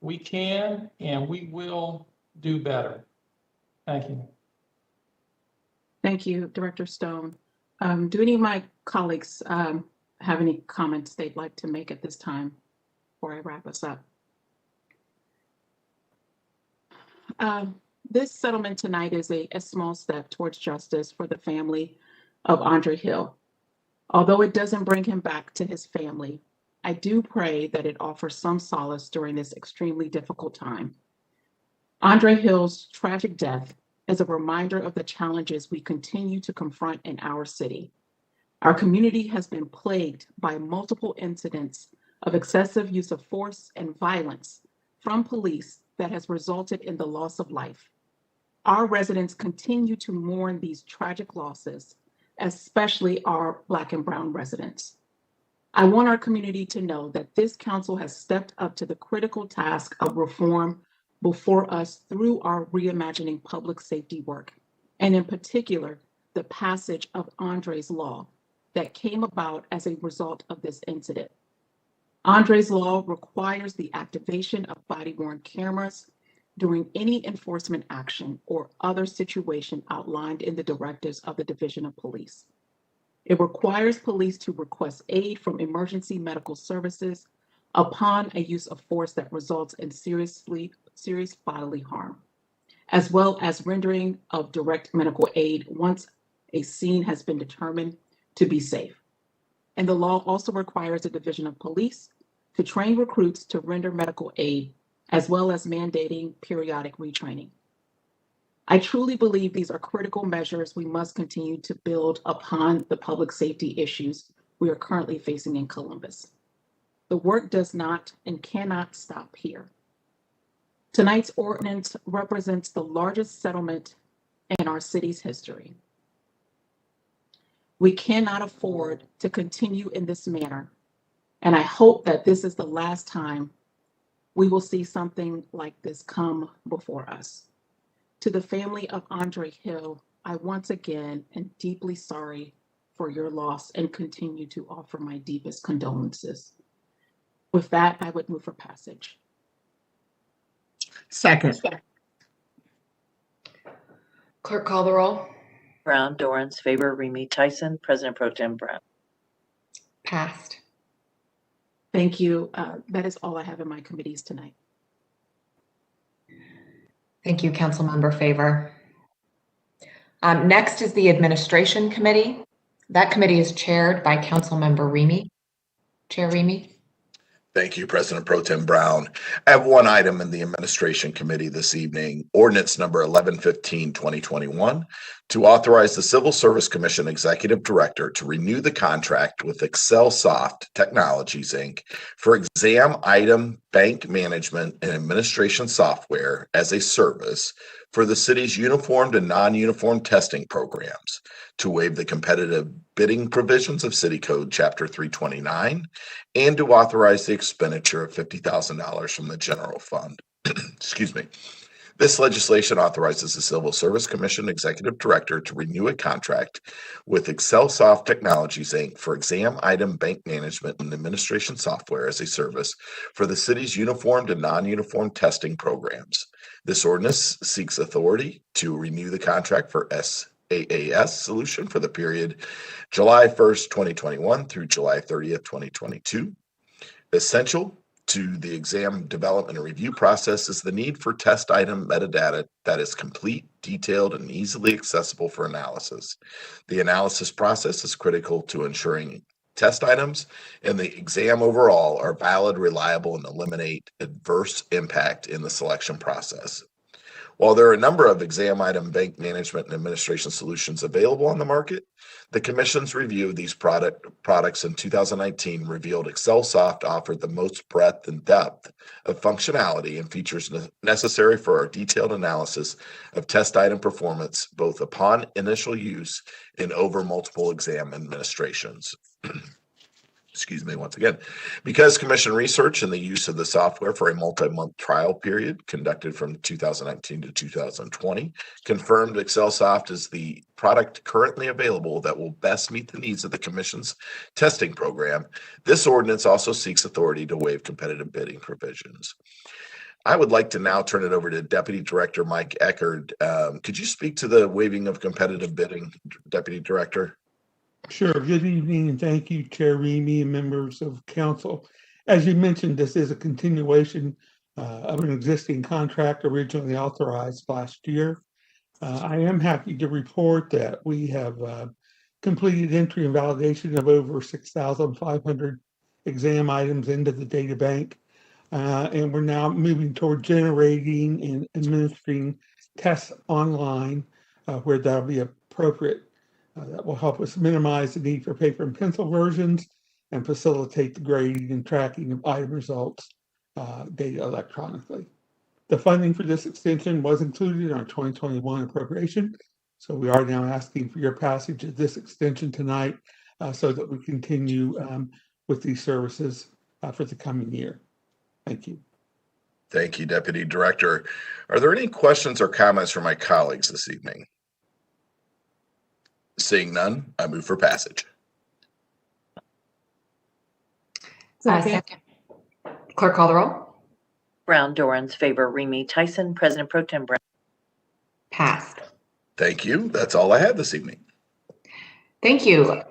We can and we will do better. Thank you. Thank you, Director Stone. Do any of my colleagues have any comments they'd like to make at this time before I wrap us up? This settlement tonight is a small step towards justice for the family of Andre Hill. Although it doesn't bring him back to his family, I do pray that it offers some solace during this extremely difficult time. Andre Hill's tragic death is a reminder of the challenges we continue to confront in our city. Our community has been plagued by multiple incidents of excessive use of force and violence from police that has resulted in the loss of life. Our residents continue to mourn these tragic losses, especially our Black and Brown residents. I want our community to know that this council has stepped up to the critical task of reform before us through our reimagining public safety work, and in particular, the passage of Andre's Law that came about as a result of this incident. Andre's Law requires the activation of body-worn cameras during any enforcement action or other situation outlined in the directives of the Division of Police. It requires police to request aid from emergency medical services upon a use of force that results in serious bodily harm, as well as rendering of direct medical aid once a scene has been determined to be safe. And the law also requires the Division of Police to train recruits to render medical aid, as well as mandating periodic retraining. I truly believe these are critical measures we must continue to build upon the public safety issues we are currently facing in Columbus. The work does not and cannot stop here. Tonight's ordinance represents the largest settlement in our city's history. We cannot afford to continue in this manner, and I hope that this is the last time we will see something like this come before us. To the family of Andre Hill, I once again am deeply sorry for your loss and continue to offer my deepest condolences. With that, I would move for passage. Second. Clerk call the roll. Brown, Dorans, favor, Remy Tyson, President Pro Tem Brown. Passed. Thank you. That is all I have in my committees tonight. Thank you, Councilmember Favor. Next is the Administration Committee. That committee is chaired by Councilmember Remy. Chair Remy. Thank you, President Pro Tem Brown. I have one item in the Administration Committee this evening, ordinance number 1115-2021, to authorize the Civil Service Commission Executive Director to renew the contract with ExcelSoft Technologies, Inc. for exam item bank management and administration software as a service for the city's uniformed and non-uniform testing programs, to waive the competitive bidding provisions of City Code Chapter 329, and to authorize the expenditure of $50,000 from the general fund. Excuse me. This legislation authorizes the Civil Service Commission Executive Director to renew a contract with ExcelSoft Technologies, Inc. for exam item bank management and administration software as a service for the city's uniformed and non-uniform testing programs. This ordinance seeks authority to renew the contract for SaaS solution for the period July 1st, 2021 through July 30th, 2022. Essential to the exam development and review process is the need for test item metadata that is complete, detailed, and easily accessible for analysis. The analysis process is critical to ensuring test items and the exam overall are valid, reliable, and eliminate adverse impact in the selection process. While there are a number of exam item bank management and administration solutions available on the market, the Commission's review of these products in 2019 revealed ExcelSoft offered the most breadth and depth of functionality and features necessary for our detailed analysis of test item performance, both upon initial use and over multiple exam administrations. Excuse me once again. Because Commission research and the use of the software for a multi-month trial period conducted from 2019 to 2020 confirmed ExcelSoft is the product currently available that will best meet the needs of the Commission's testing program, this ordinance also seeks authority to waive competitive bidding provisions. I would like to now turn it over to Deputy Director Mike Eckert. Could you speak to the waiving of competitive bidding, Deputy Director? Sure. Good evening, and thank you, Chair Remy and members of council. As you mentioned, this is a continuation of an existing contract originally authorized last year. I am happy to report that we have completed entry and validation of over 6,500 exam items into the data bank, and we're now moving toward generating and administering tests online where that'll be appropriate. That will help us minimize the need for paper and pencil versions and facilitate the grading and tracking of item results data electronically. The funding for this extension was included in our 2021 appropriation, so we are now asking for your passage of this extension tonight so that we continue with these services for the coming year. Thank you. Thank you, Deputy Director. Are there any questions or comments from my colleagues this evening? Seeing none, I move for passage. Second. Clerk call the roll. Brown, Dorans, favor, Remy Tyson, President Pro Tem Brown. Passed. Thank you. That's all I have this evening. Thank you.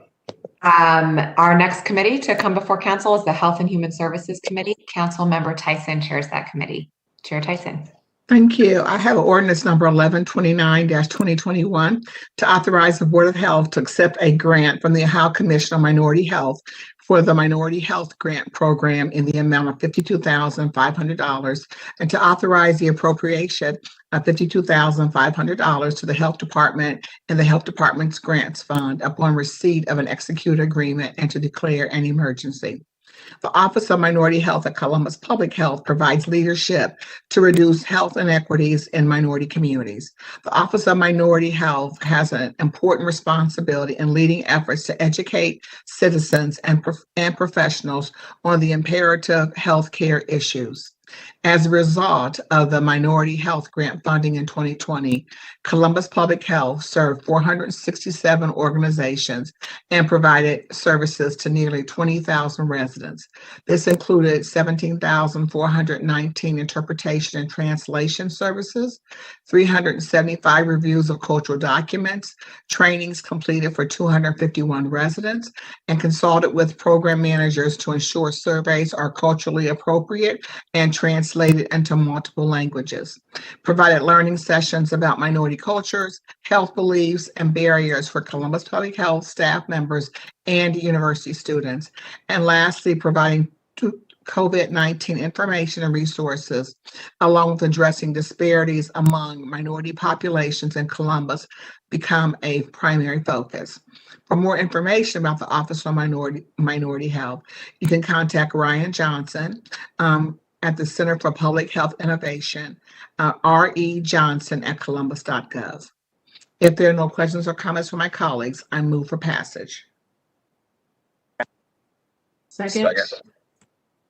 Our next committee to come before council is the Health and Human Services Committee. Councilmember Tyson chairs that committee. Chair Tyson. Thank you. I have ordinance number 1129-2021 to authorize the Board of Health to accept a grant from the Ohio Commission on Minority Health for the Minority Health Grant Program in the amount of $52,500 and to authorize the appropriation of $52,500 to the Health Department and the Health Department's Grants Fund upon receipt of an executed agreement and to declare an emergency. The Office of Minority Health at Columbus Public Health provides leadership to reduce health inequities in minority communities. The Office of Minority Health has an important responsibility in leading efforts to educate citizens and professionals on the imperative health care issues. As a result of the Minority Health Grant funding in 2020, Columbus Public Health served 467 organizations and provided services to nearly 20,000 residents. This included 17,419 interpretation and translation services, 375 reviews of cultural documents, trainings completed for 251 residents, and consulted with program managers to ensure surveys are culturally appropriate and translated into multiple languages. Provided learning sessions about minority cultures, health beliefs, and barriers for Columbus Public Health staff members and university students. And lastly, providing COVID-19 information and resources, along with addressing disparities among minority populations in Columbus, become a primary focus. For more information about the Office on Minority Health, you can contact Ryan Johnson at the Center for Public Health Innovation, R.E. Johnson at columbus.gov. If there are no questions or comments from my colleagues, I move for passage. Second.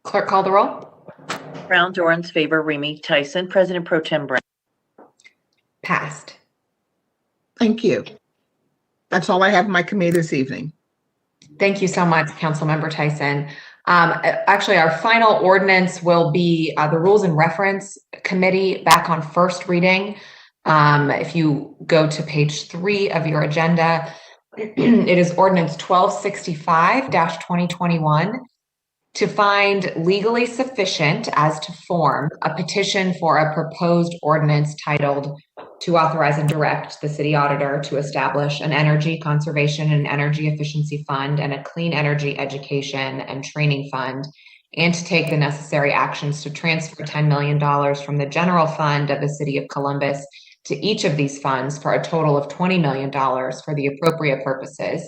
Clerk call the roll. Brown, Dorans, favor, Remy, Tyson. President Pro Tem Brown. Passed. Thank you. That's all I have in my committee this evening. Thank you so much, Councilmember Tyson. Actually, our final ordinance will be the Rules and Reference Committee back on first reading. If you go to page 3 of your agenda, it is ordinance 1265-2021 to find legally sufficient as to form a petition for a proposed ordinance titled to authorize and direct the city auditor to establish an energy conservation and energy efficiency fund and a clean energy education and training fund, and to take the necessary actions to transfer $10 million from the general fund of the city of Columbus to each of these funds for a total of $20 million for the appropriate purposes,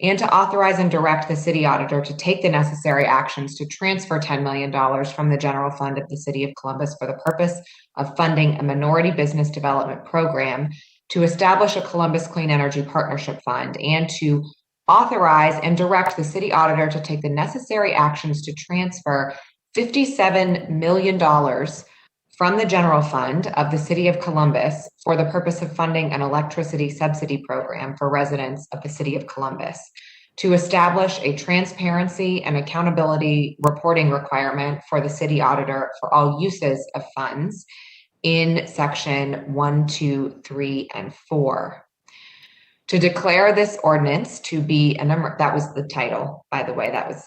and to authorize and direct the city auditor to take the necessary actions to transfer $10 million from the general fund of the city of Columbus for the purpose of funding a minority business development program, to establish a Columbus Clean Energy Partnership Fund, and to authorize and direct the city auditor to take the necessary actions to transfer $57 million from the general fund of the city of Columbus for the purpose of funding an electricity subsidy program for residents of the city of Columbus, to establish a transparency and accountability reporting requirement for the city auditor for all uses of funds in section 1, 2, 3, and 4. To declare this ordinance to be that was the title, by the way, that was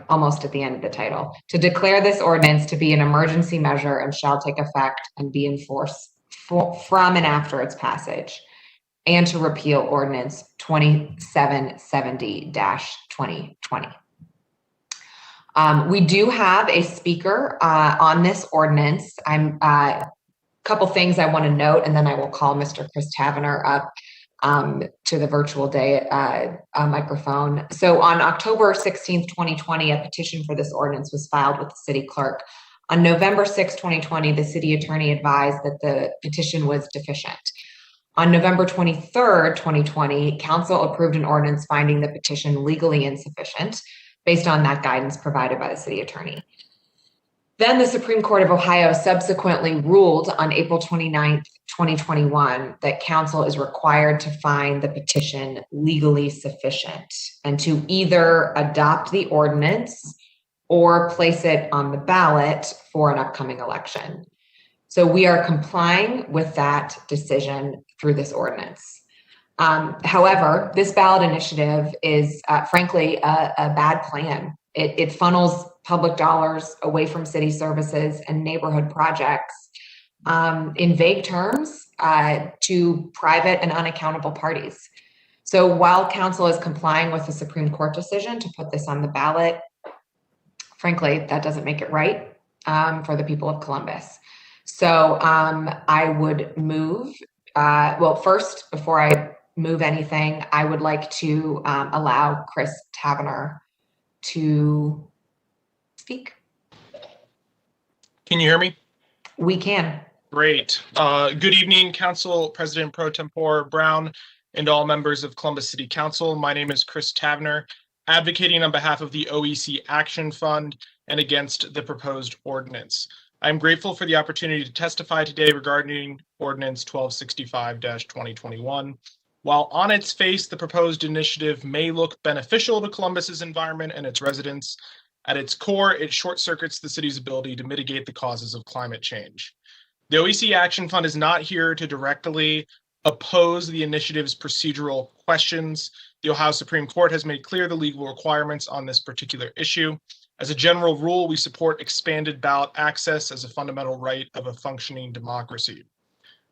almost at the end of the title. To declare this ordinance to be an emergency measure and shall take effect and be enforced from and after its passage, and to repeal ordinance 2770-2020. We do have a speaker on this ordinance. Couple things I want to note, and then I will call Mr. Chris Tavener up to the virtual day microphone. So on October 16th, 2020, a petition for this ordinance was filed with the city clerk. On November 6, 2020, the city attorney advised that the petition was deficient. On November 23rd, 2020, council approved an ordinance finding the petition legally insufficient based on that guidance provided by the city attorney. Then the Supreme Court of Ohio subsequently ruled on April 29th, 2021, that council is required to find the petition legally sufficient and to either adopt the ordinance or place it on the ballot for an upcoming election. So we are complying with that decision through this ordinance. However, this ballot initiative is frankly a bad plan. It funnels public dollars away from city services and neighborhood projects in vague terms to private and unaccountable parties. So while council is complying with the Supreme Court decision to put this on the ballot, frankly, that doesn't make it right for the people of Columbus. So I would move, first, before I move anything, I would like to allow Chris Tavener to speak. Can you hear me? We can. Great. Good evening, Council President Pro Tempore Brown and all members of Columbus City Council. My name is Chris Tavener. advocating on behalf of the OEC Action Fund and against the proposed ordinance. I'm grateful for the opportunity to testify today regarding Ordinance 1265-2021. While on its face, the proposed initiative may look beneficial to Columbus's environment and its residents, at its core, it short circuits the city's ability to mitigate the causes of climate change. The OEC Action Fund is not here to directly oppose the initiative's procedural questions. The Ohio Supreme Court has made clear the legal requirements on this particular issue. As a general rule, we support expanded ballot access as a fundamental right of a functioning democracy.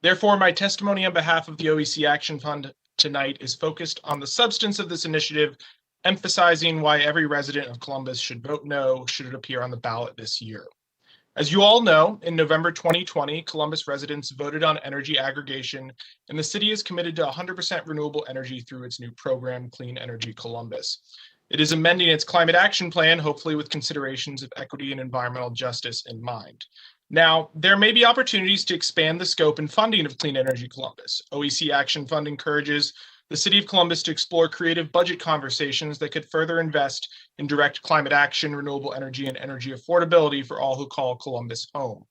Therefore, my testimony on behalf of the OEC Action Fund tonight is focused on the substance of this initiative, emphasizing why every resident of Columbus should vote no should it appear on the ballot this year. As you all know, in November 2020, Columbus residents voted on energy aggregation, and the city is committed to 100% renewable energy through its new program, Clean Energy Columbus. It is amending its climate action plan, hopefully with considerations of equity and environmental justice in mind. Now, there may be opportunities to expand the scope and funding of Clean Energy Columbus. OEC Action Fund encourages the City of Columbus to explore creative budget conversations that could further invest in direct climate action, renewable energy, and energy affordability for all who call Columbus home.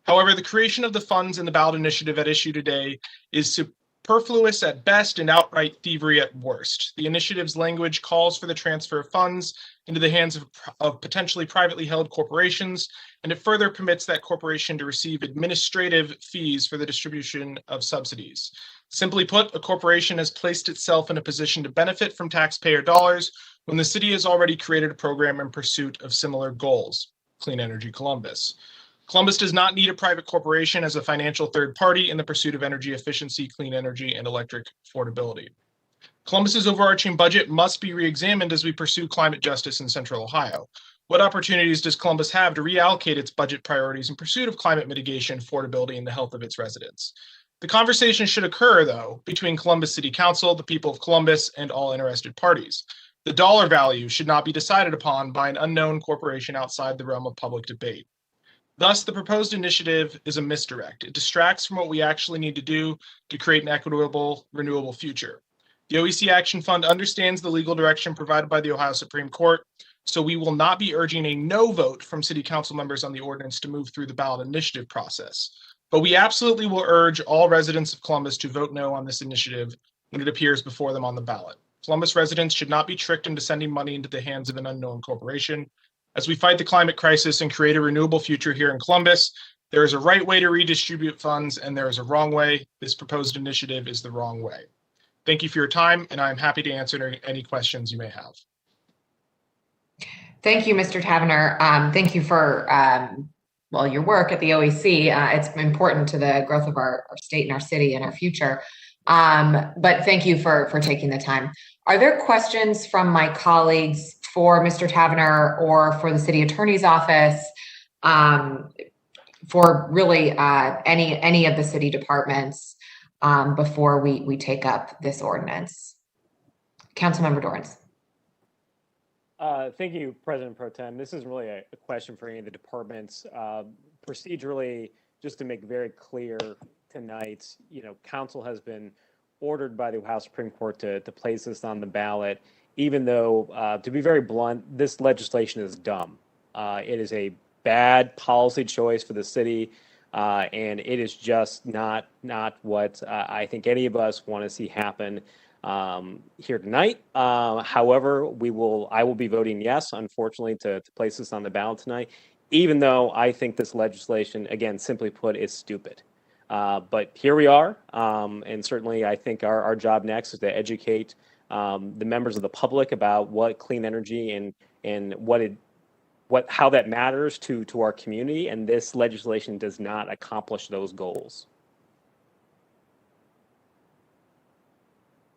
However, the creation of the funds in the ballot initiative at issue today is superfluous at best and outright thievery at worst. The initiative's language calls for the transfer of funds into the hands of potentially privately held corporations, and it further permits that corporation to receive administrative fees for the distribution of subsidies. Simply put, a corporation has placed itself in a position to benefit from taxpayer dollars when the city has already created a program in pursuit of similar goals, Clean Energy Columbus. Columbus does not need a private corporation as a financial third party in the pursuit of energy efficiency, clean energy, and electric affordability. Columbus's overarching budget must be re-examined as we pursue climate justice in Central Ohio. What opportunities does Columbus have to reallocate its budget priorities in pursuit of climate mitigation, affordability, and the health of its residents? The conversation should occur, though, between Columbus City Council, the people of Columbus, and all interested parties. The dollar value should not be decided upon by an unknown corporation outside the realm of public debate. Thus, the proposed initiative is a misdirect. It distracts from what we actually need to do to create an equitable, renewable future. The OEC Action Fund understands the legal direction provided by the Ohio Supreme Court, so we will not be urging a no vote from City Council members on the ordinance to move through the ballot initiative process. But we absolutely will urge all residents of Columbus to vote no on this initiative when it appears before them on the ballot. Columbus residents should not be tricked into sending money into the hands of an unknown corporation. As we fight the climate crisis and create a renewable future here in Columbus, there is a right way to redistribute funds and there is a wrong way. This proposed initiative is the wrong way. Thank you for your time, and I'm happy to answer any questions you may have. Thank you, Mr. Tavener. Thank you for your work at the OEC. It's important to the growth of our state and our city and our future. But thank you for taking the time. Are there questions from my colleagues for Mr. Tavener or for the city attorney's office for really any of the city departments before we take up this ordinance? Councilmember Dorrance. Thank you, President Pro Tem. This isn't really a question for any of the departments. Procedurally, just to make very clear tonight, council has been ordered by the Ohio Supreme Court to place this on the ballot, even though, to be very blunt, this legislation is dumb. It is a bad policy choice for the city, and it is just not what I think any of us want to see happen here tonight. However, I will be voting yes, unfortunately, to place this on the ballot tonight, even though I think this legislation, again, simply put, is stupid. But here we are, and certainly I think our job next is to educate the members of the public about what clean energy and how that matters to our community, and this legislation does not accomplish those goals.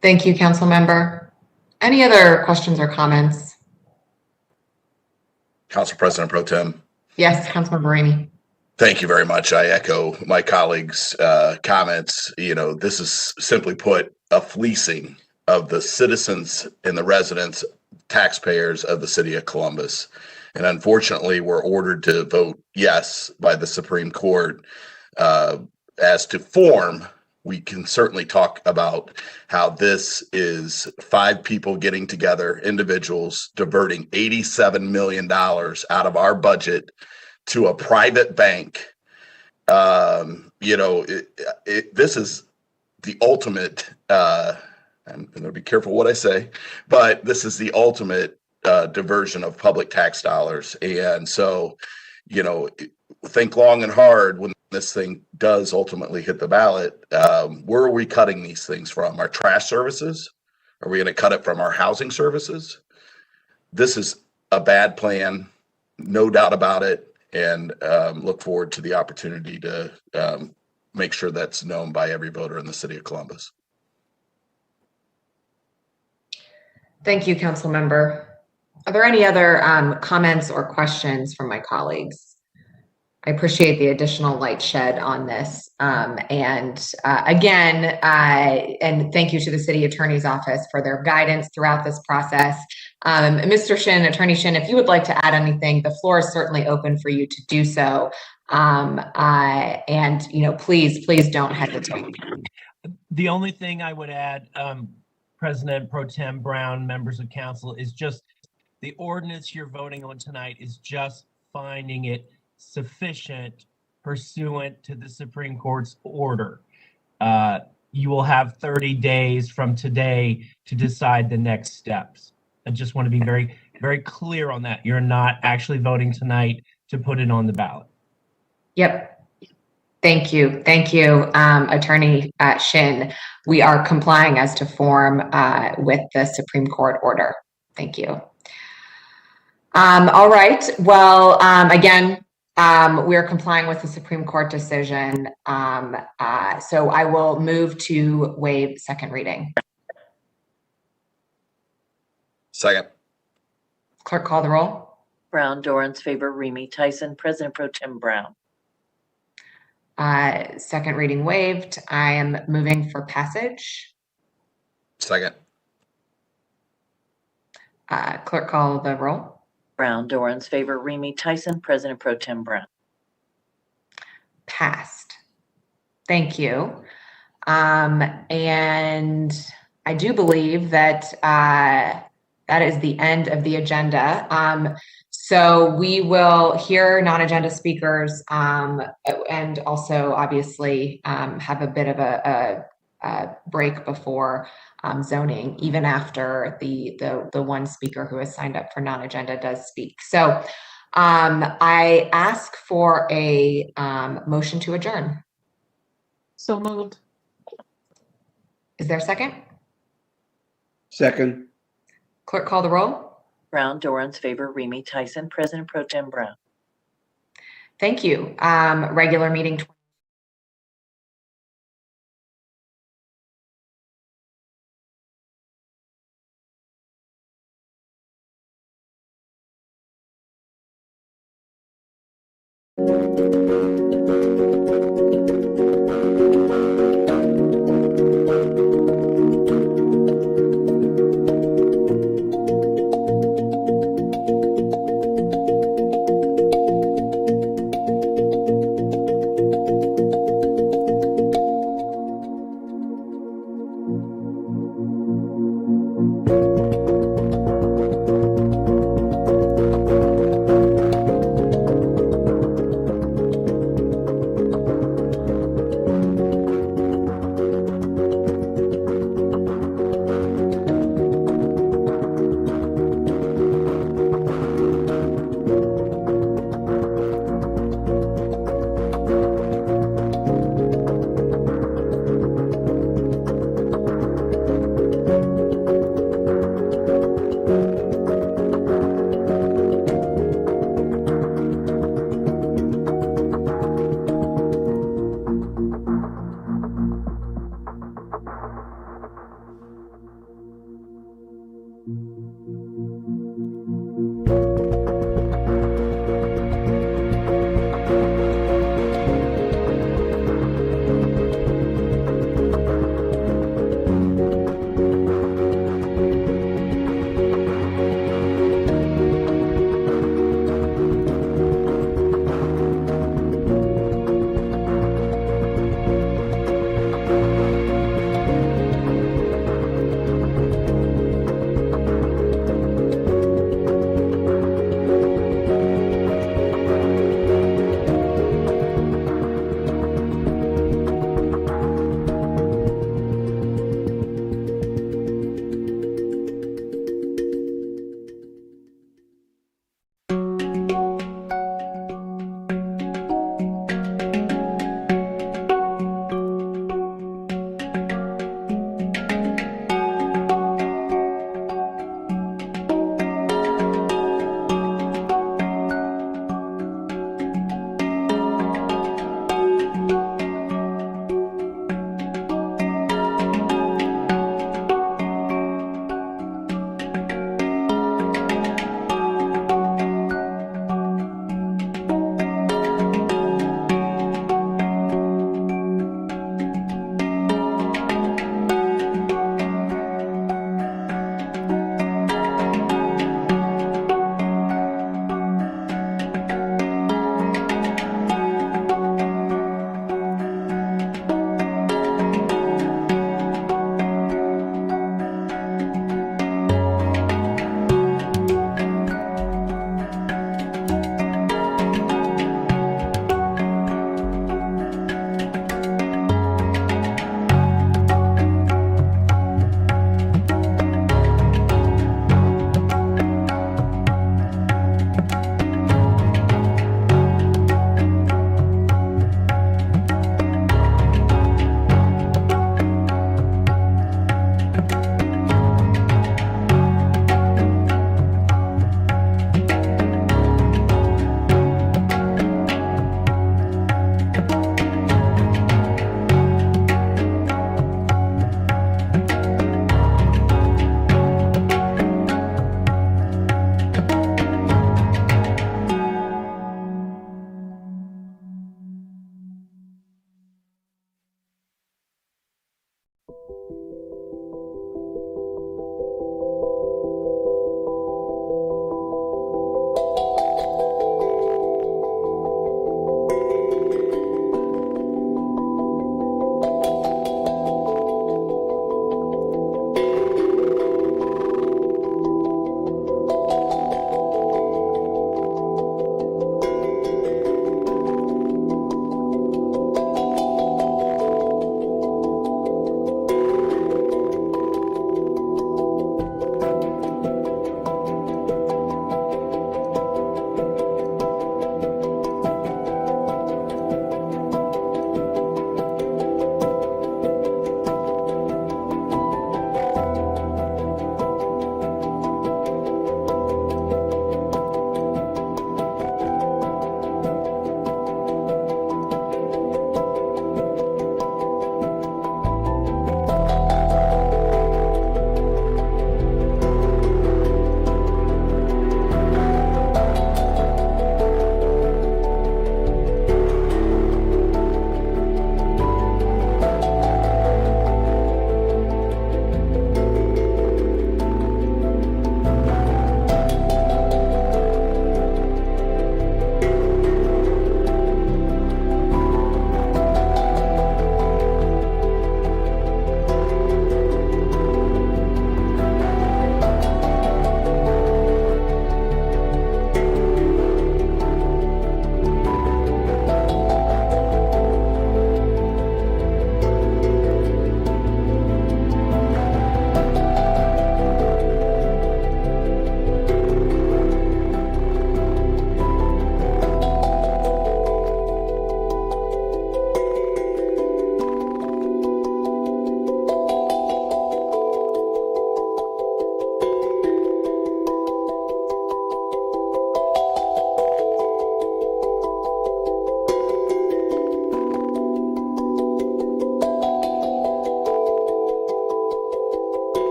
Thank you, Council Member. Any other questions or comments? Council President Pro Tem. Yes, Councilmember Rainey. Thank you very much. I echo my colleagues' comments. This is simply put a fleecing of the citizens and the residents, taxpayers of the city of Columbus. And unfortunately, we're ordered to vote yes by the Supreme Court as to form, we can certainly talk about how this is 5 people getting together, individuals diverting $87 million out of our budget to a private bank. This is the ultimate, I'm going to be careful what I say, but this is the ultimate diversion of public tax dollars. And so, think long and hard when this thing does ultimately hit the ballot. Where are we cutting these things from? Our trash services? Are we going to cut it from our housing services? This is a bad plan, no doubt about it, and look forward to the opportunity to make sure that's known by every voter in the city of Columbus. Thank you, Council Member. Are there any other comments or questions from my colleagues? I appreciate the additional light shed on this. And thank you to the City Attorney's Office for their guidance throughout this process. Mr. Shin, Attorney Shin, if you would like to add anything, the floor is certainly open for you to do so. Please don't hesitate. The only thing I would add, President Pro Tem Brown, members of council, is just the ordinance you're voting on tonight is just finding it sufficient pursuant to the Supreme Court's order. You will have 30 days from today to decide the next steps. I just want to be very, very clear on that. You're not actually voting tonight to put it on the ballot. Yep. Thank you. Thank you, Attorney Shin. We are complying as to form with the Supreme Court order. Thank you. All right. Well, again, we are complying with the Supreme Court decision. So I will move to waive second reading. Second. Clerk, call the roll. Brown, Dorans, favor, Remy, Tyson, President Pro Tem Brown. Second reading waived. I am moving for passage. Second. Clerk, call the roll. Brown, Dorans, favor, Remy, Tyson, President Pro Tem Brown. Passed. Thank you. And I do believe that that is the end of the agenda. So we will hear non-agenda speakers and also obviously have a bit of a break before zoning, even after the one speaker who has signed up for non-agenda does speak. So I ask for a motion to adjourn. So moved. Is there a second? Second. Clerk, call the roll. Brown, Dorans, favor, Remy, Tyson, President Pro Tem Brown. Thank you. Regular meeting.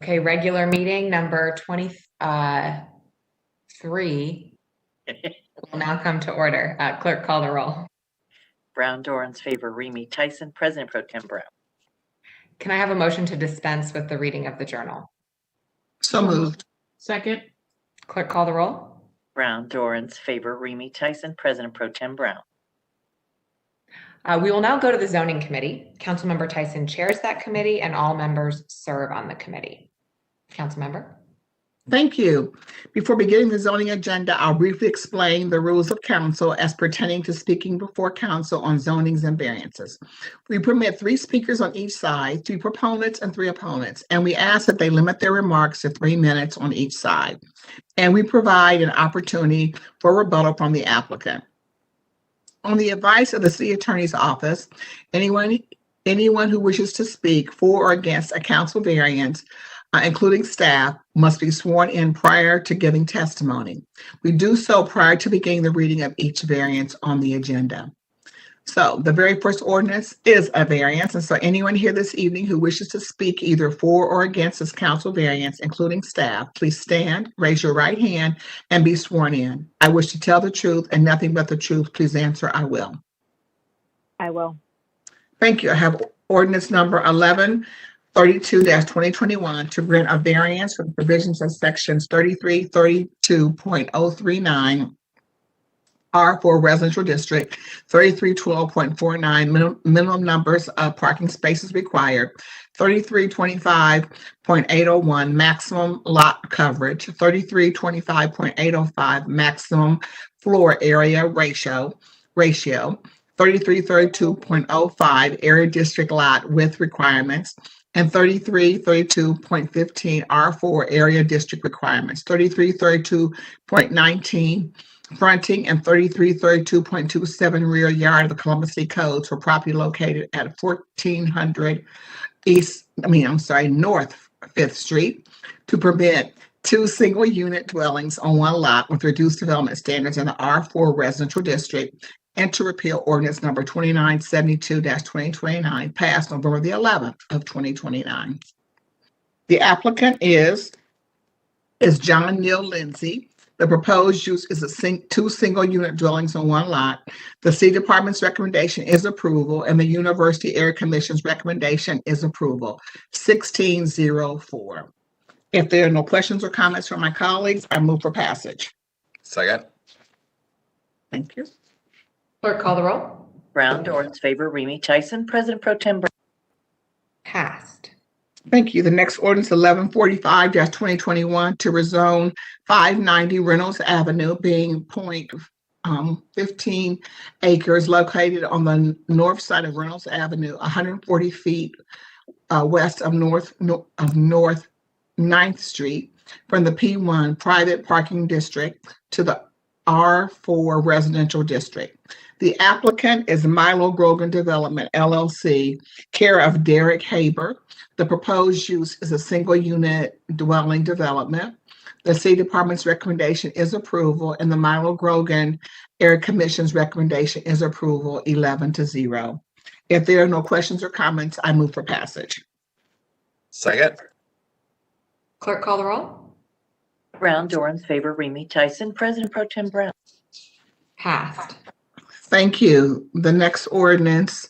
Okay, regular meeting number 23 will now come to order. Clerk, call the roll. Brown, Dorans, favor, Remy Tyson, President Pro Tem Brown. Can I have a motion to dispense with the reading of the journal? So moved. Second. Clerk, call the roll. Brown, Dorans, favor, Remy Tyson, President Pro Tem Brown. We will now go to the zoning committee. Councilmember Tyson chairs that committee and all members serve on the committee. Councilmember. Thank you. Before beginning the zoning agenda, I'll briefly explain the rules of council as pertaining to speaking before council on zonings and variances. We permit 3 speakers on each side, 2 proponents and 3 opponents, and we ask that they limit their remarks to 3 minutes on each side. And we provide an opportunity for rebuttal from the applicant. On the advice of the city attorney's office, anyone who wishes to speak for or against a council variance, including staff, must be sworn in prior to giving testimony. We do so prior to beginning the reading of each variance on the agenda. So the very first ordinance is a variance, and so anyone here this evening who wishes to speak either for or against this council variance, including staff, please stand, raise your right hand, and be sworn in. I wish to tell the truth and nothing but the truth. Please answer, I will. I will. Thank you. I have ordinance number 1132-2021 to grant a variance for the provisions of sections 3332.039 R4 residential district, 3312.49 minimum numbers of parking spaces required, 3325.801 maximum lot coverage, 3325.805 maximum floor area ratio, 3332.05 area district lot width requirements, and 3332.15 R4 area district requirements, 3332.19 fronting and 3332.27 rear yard of the Columbus City Codes for property located at 1400 North 5th Street to permit 2 single unit dwellings on 1 lot with reduced development standards in the R4 residential district, and to repeal ordinance number 2972-2029 passed November the 11th of 2029. The applicant is John Neal Lindsay. The proposed use is 2 single unit dwellings on 1 lot. The city department's recommendation is approval, and the University Area Commission's recommendation is approval. 1604. If there are no questions or comments from my colleagues, I move for passage. Second. Thank you. Clerk, call the roll. Brown, Dorans, favor, Remy Tyson, President Pro Tem Brown. Passed. Thank you. The next ordinance 1145-2021 to rezone 590 Reynolds Avenue, being 0.15 acres located on the north side of Reynolds Avenue, 140 feet west of North 9th Street, from the P1 private parking district to the R4 residential district. The applicant is Milo Grogan Development, LLC, care of Derek Haber. The proposed use is a single unit dwelling development. The city department's recommendation is approval, and the Milo Grogan Area Commission's recommendation is approval, 11-0. If there are no questions or comments, I move for passage. Second. Clerk, call the roll. Brown, Dorans, favor, Remy Tyson, President Pro Tem Brown. Passed. Thank you. The next ordinance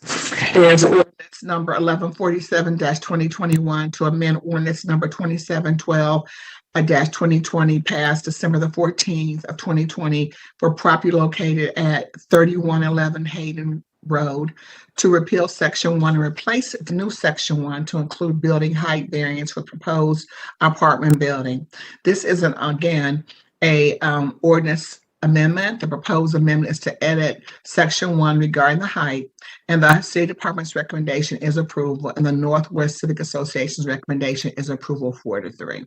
is ordinance number 1147-2021 to amend ordinance number 2712-2020 passed December the 14th of 2020 for property located at 3111 Hayden Road to repeal section 1 and replace the new section 1 to include building height variance for proposed apartment building. This is again a ordinance amendment. The proposed amendment is to edit section 1 regarding the height, and the city department's recommendation is approval, and the Northwest Civic Association's recommendation is approval 4-3.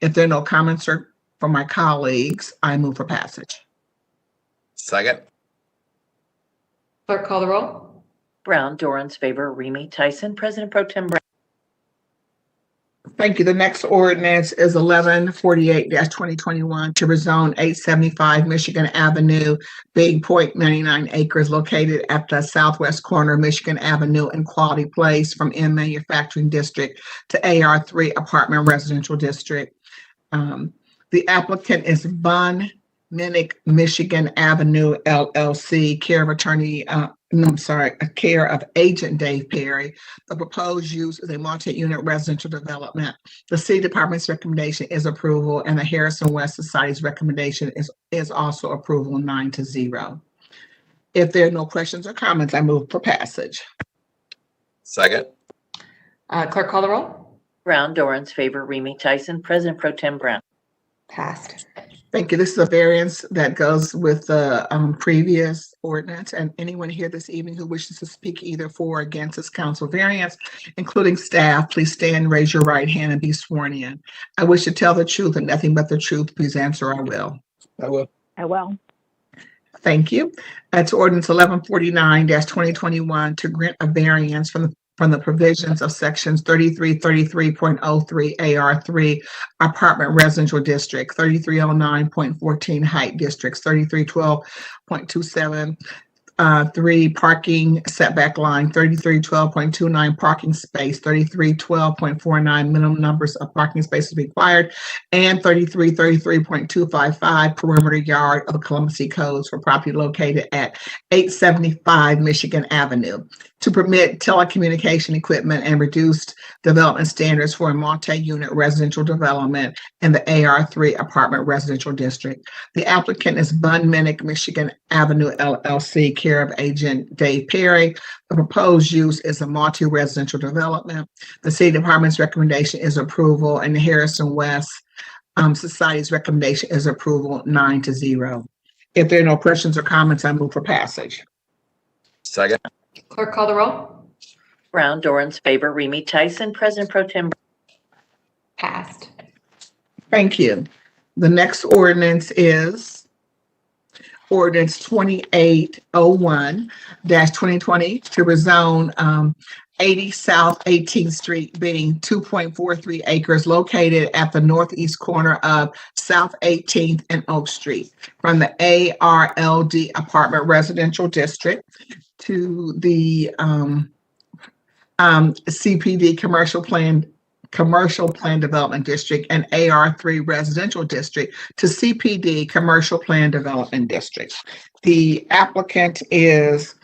If there are no comments from my colleagues, I move for passage. Second. Clerk, call the roll. Brown, Dorans, favor, Remy Tyson, President Pro Tem Brown. Thank you. The next ordinance is 1148-2021 to rezone 875 Michigan Avenue, Big Point, 99 acres located at the southwest corner of Michigan Avenue and Quality Place from M Manufacturing District to AR3 Apartment Residential District. The applicant is Von Minnick, Michigan Avenue LLC, care of Agent Dave Perry. The proposed use is a multi-unit residential development. The city department's recommendation is approval, and the Harrison West Society's recommendation is also approval, 9-0. If there are no questions or comments, I move for passage. Second. Clerk call the roll. Brown, Dorans, favor, Remy Tyson, President Pro Tem Brown. Passed. Thank you. This is a variance that goes with the previous ordinance, and anyone here this evening who wishes to speak either for or against this council variance, including staff, please stand, raise your right hand, and be sworn in. I wish to tell the truth and nothing but the truth. Please answer, I will. I will. Thank you. That's ordinance 1149-2021 to grant a variance from the provisions of sections 3333.03 AR3 Apartment Residential District, 3309.14 Height Districts, 3312.27 parking setback line, 3312.29 parking space, 3312.49 minimum numbers of parking spaces required, and 3333.255 perimeter yard of the Columbus City Codes for property located at 875 Michigan Avenue to permit telecommunication equipment and reduced development standards for a multi-unit residential development in the AR3 Apartment Residential District. The applicant is Von Minnick, Michigan Avenue LLC, care of Agent Dave Perry. The proposed use is a multi-residential development. The city department's recommendation is approval, and the Harrison West Society's recommendation is approval, 9-0. If there are no questions or comments, I move for passage. Second. Clerk call the roll. Brown, Dorans, favor, Remy Tyson, President Pro Tem. Passed. Thank you. The next ordinance is ordinance 2801-2020 to rezone 80 South 18th Street, being 2.43 acres located at the northeast corner of South 18th and Oak Street from the ARLD Apartment Residential District to the CPD Commercial Plan Development District and AR3 Residential District to CPD Commercial Plan Development District. The applicant is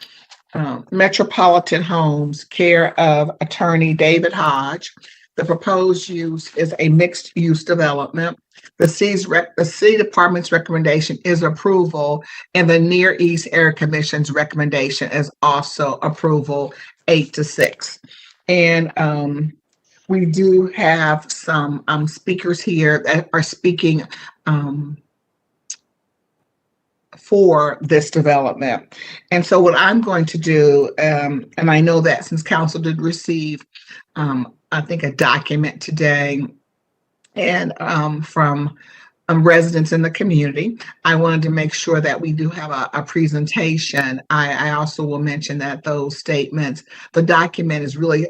Metropolitan Homes, care of attorney David Hodge. The proposed use is a mixed-use development. The city department's recommendation is approval, and the Near East Area Commission's recommendation is also approval, 8-6. And we do have some speakers here that are speaking for this development. And so what I'm going to do, and I know that since council did receive, I think, a document today and from residents in the community, I wanted to make sure that we do have a presentation. I also will mention that those statements, the document is really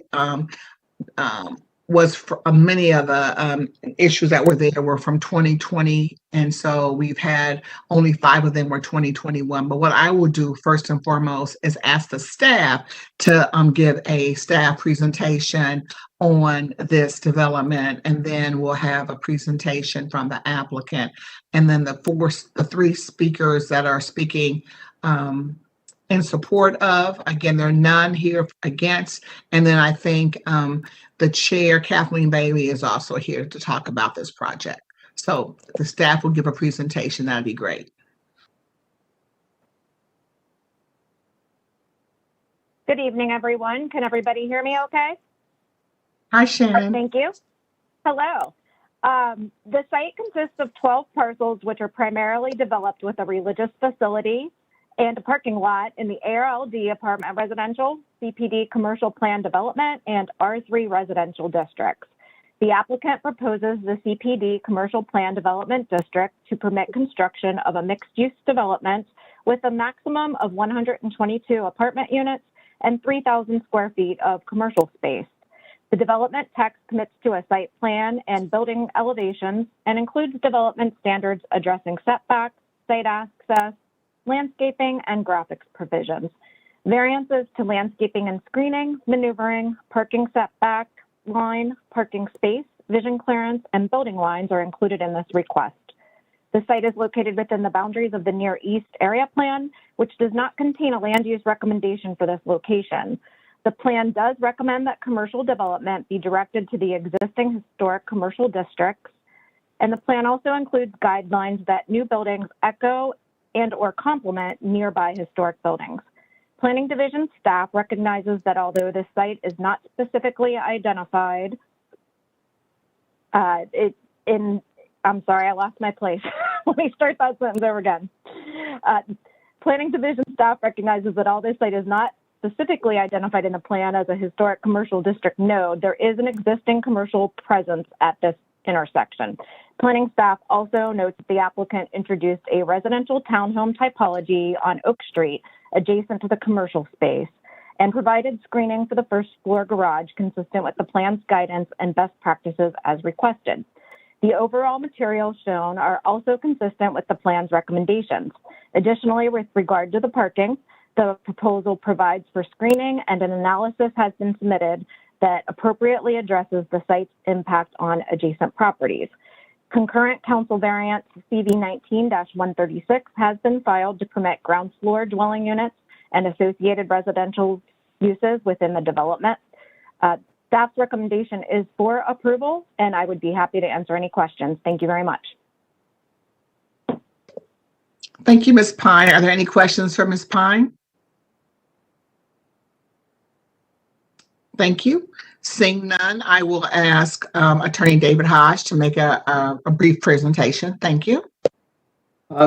was for many of the issues that were there were from 2020. And so we've had only 5 of them were 2021. But what I will do first and foremost is ask the staff to give a staff presentation on this development. And then we'll have a presentation from the applicant. And then the 3 speakers that are speaking in support of, again, there are none here against. And then I think the chair, Kathleen Bailey, is also here to talk about this project. So the staff will give a presentation. That'd be great. Good evening, everyone. Can everybody hear me okay? Hi, Shannon. Thank you. Hello. The site consists of 12 parcels, which are primarily developed with a religious facility and a parking lot in the ARLD Apartment Residential, CPD Commercial Plan Development, and R3 Residential Districts. The applicant proposes the CPD Commercial Plan Development District to permit construction of a mixed-use development with a maximum of 122 apartment units and 3,000 square feet of commercial space. The development text commits to a site plan and building elevations and includes development standards addressing setbacks, site access, landscaping, and graphics provisions. Variances to landscaping and screening, maneuvering, parking setback line, parking space, vision clearance, and building lines are included in this request. The site is located within the boundaries of the Near East Area Plan, which does not contain a land use recommendation for this location. The plan does recommend that commercial development be directed to the existing historic commercial districts, and the plan also includes guidelines that new buildings echo and or complement nearby historic buildings. Planning Division staff recognizes that although this site is not specifically identified, I'm sorry, I lost my place. Let me start that sentence over again. Planning Division staff recognizes that although this site is not specifically identified in the plan as a historic commercial district node, there is an existing commercial presence at this intersection. Planning staff also notes that the applicant introduced a residential townhome typology on Oak Street adjacent to the commercial space and provided screening for the first floor garage consistent with the plan's guidance and best practices as requested. The overall materials shown are also consistent with the plan's recommendations. Additionally, with regard to the parking, the proposal provides for screening and an analysis has been submitted that appropriately addresses the site's impact on adjacent properties. Concurrent council variance CV 19-136 has been filed to permit ground floor dwelling units and associated residential uses within the development. Staff's recommendation is for approval, and I would be happy to answer any questions. Thank you very much. Thank you, Ms. Pine. Are there any questions for Ms. Pine? Thank you. Seeing none, I will ask Attorney David Hodge to make a brief presentation. Thank you.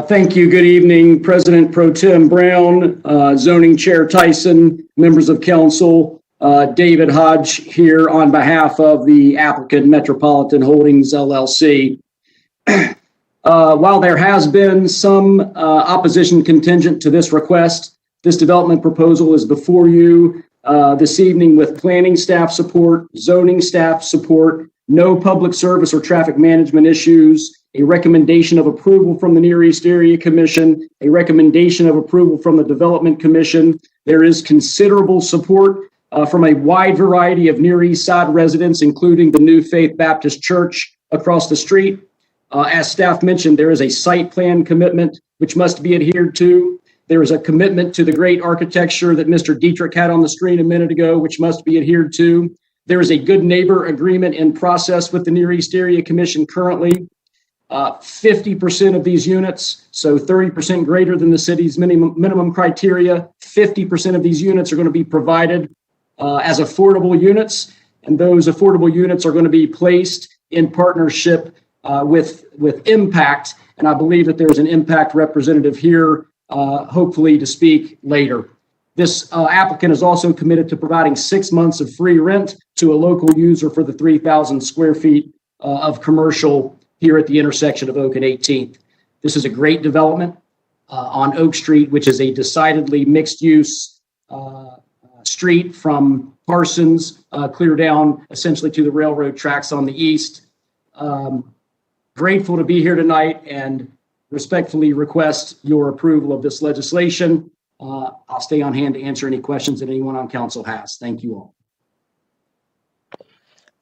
Thank you. Good evening, President Pro Tem Brown, Zoning Chair Tyson, members of council. David Hodge here on behalf of the applicant Metropolitan Holdings LLC. While there has been some opposition contingent to this request, this development proposal is before you this evening with planning staff support, zoning staff support, no public service or traffic management issues, a recommendation of approval from the Near East Area Commission, a recommendation of approval from the Development Commission. There is considerable support from a wide variety of Near East Side residents, including the New Faith Baptist Church across the street. As staff mentioned, there is a site plan commitment which must be adhered to. There is a commitment to the great architecture that Mr. Dietrich had on the screen a minute ago, which must be adhered to. There is a good neighbor agreement in process with the Near East Area Commission currently. 50% of these units, so 30% greater than the city's minimum criteria, 50% of these units are going to be provided as affordable units, and those affordable units are going to be placed in partnership with Impact, and I believe that there's an Impact representative here, hopefully to speak later. This applicant is also committed to providing 6 months of free rent to a local user for the 3,000 square feet of commercial here at the intersection of Oak and 18th. This is a great development on Oak Street, which is a decidedly mixed use street from Parsons clear down essentially to the railroad tracks on the east. Grateful to be here tonight and respectfully request your approval of this legislation. I'll stay on hand to answer any questions that anyone on council has. Thank you all.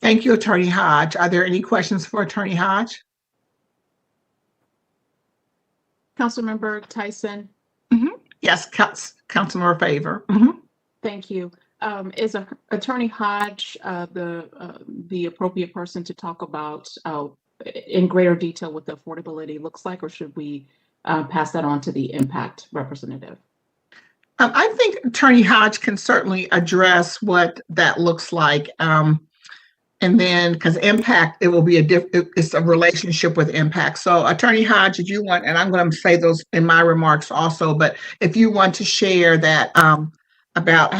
Thank you, Attorney Hodge. Are there any questions for Attorney Hodge? Councilmember Tyson. Yes, Councilmember Favor. Thank you. Is Attorney Hodge the appropriate person to talk about in greater detail what the affordability looks like, or should we pass that on to the Impact representative? I think Attorney Hodge can certainly address what that looks like. And then, because Impact, it will be it's a relationship with Impact. So Attorney Hodge, if you want, and I'm going to say those in my remarks also, but if you want to share that about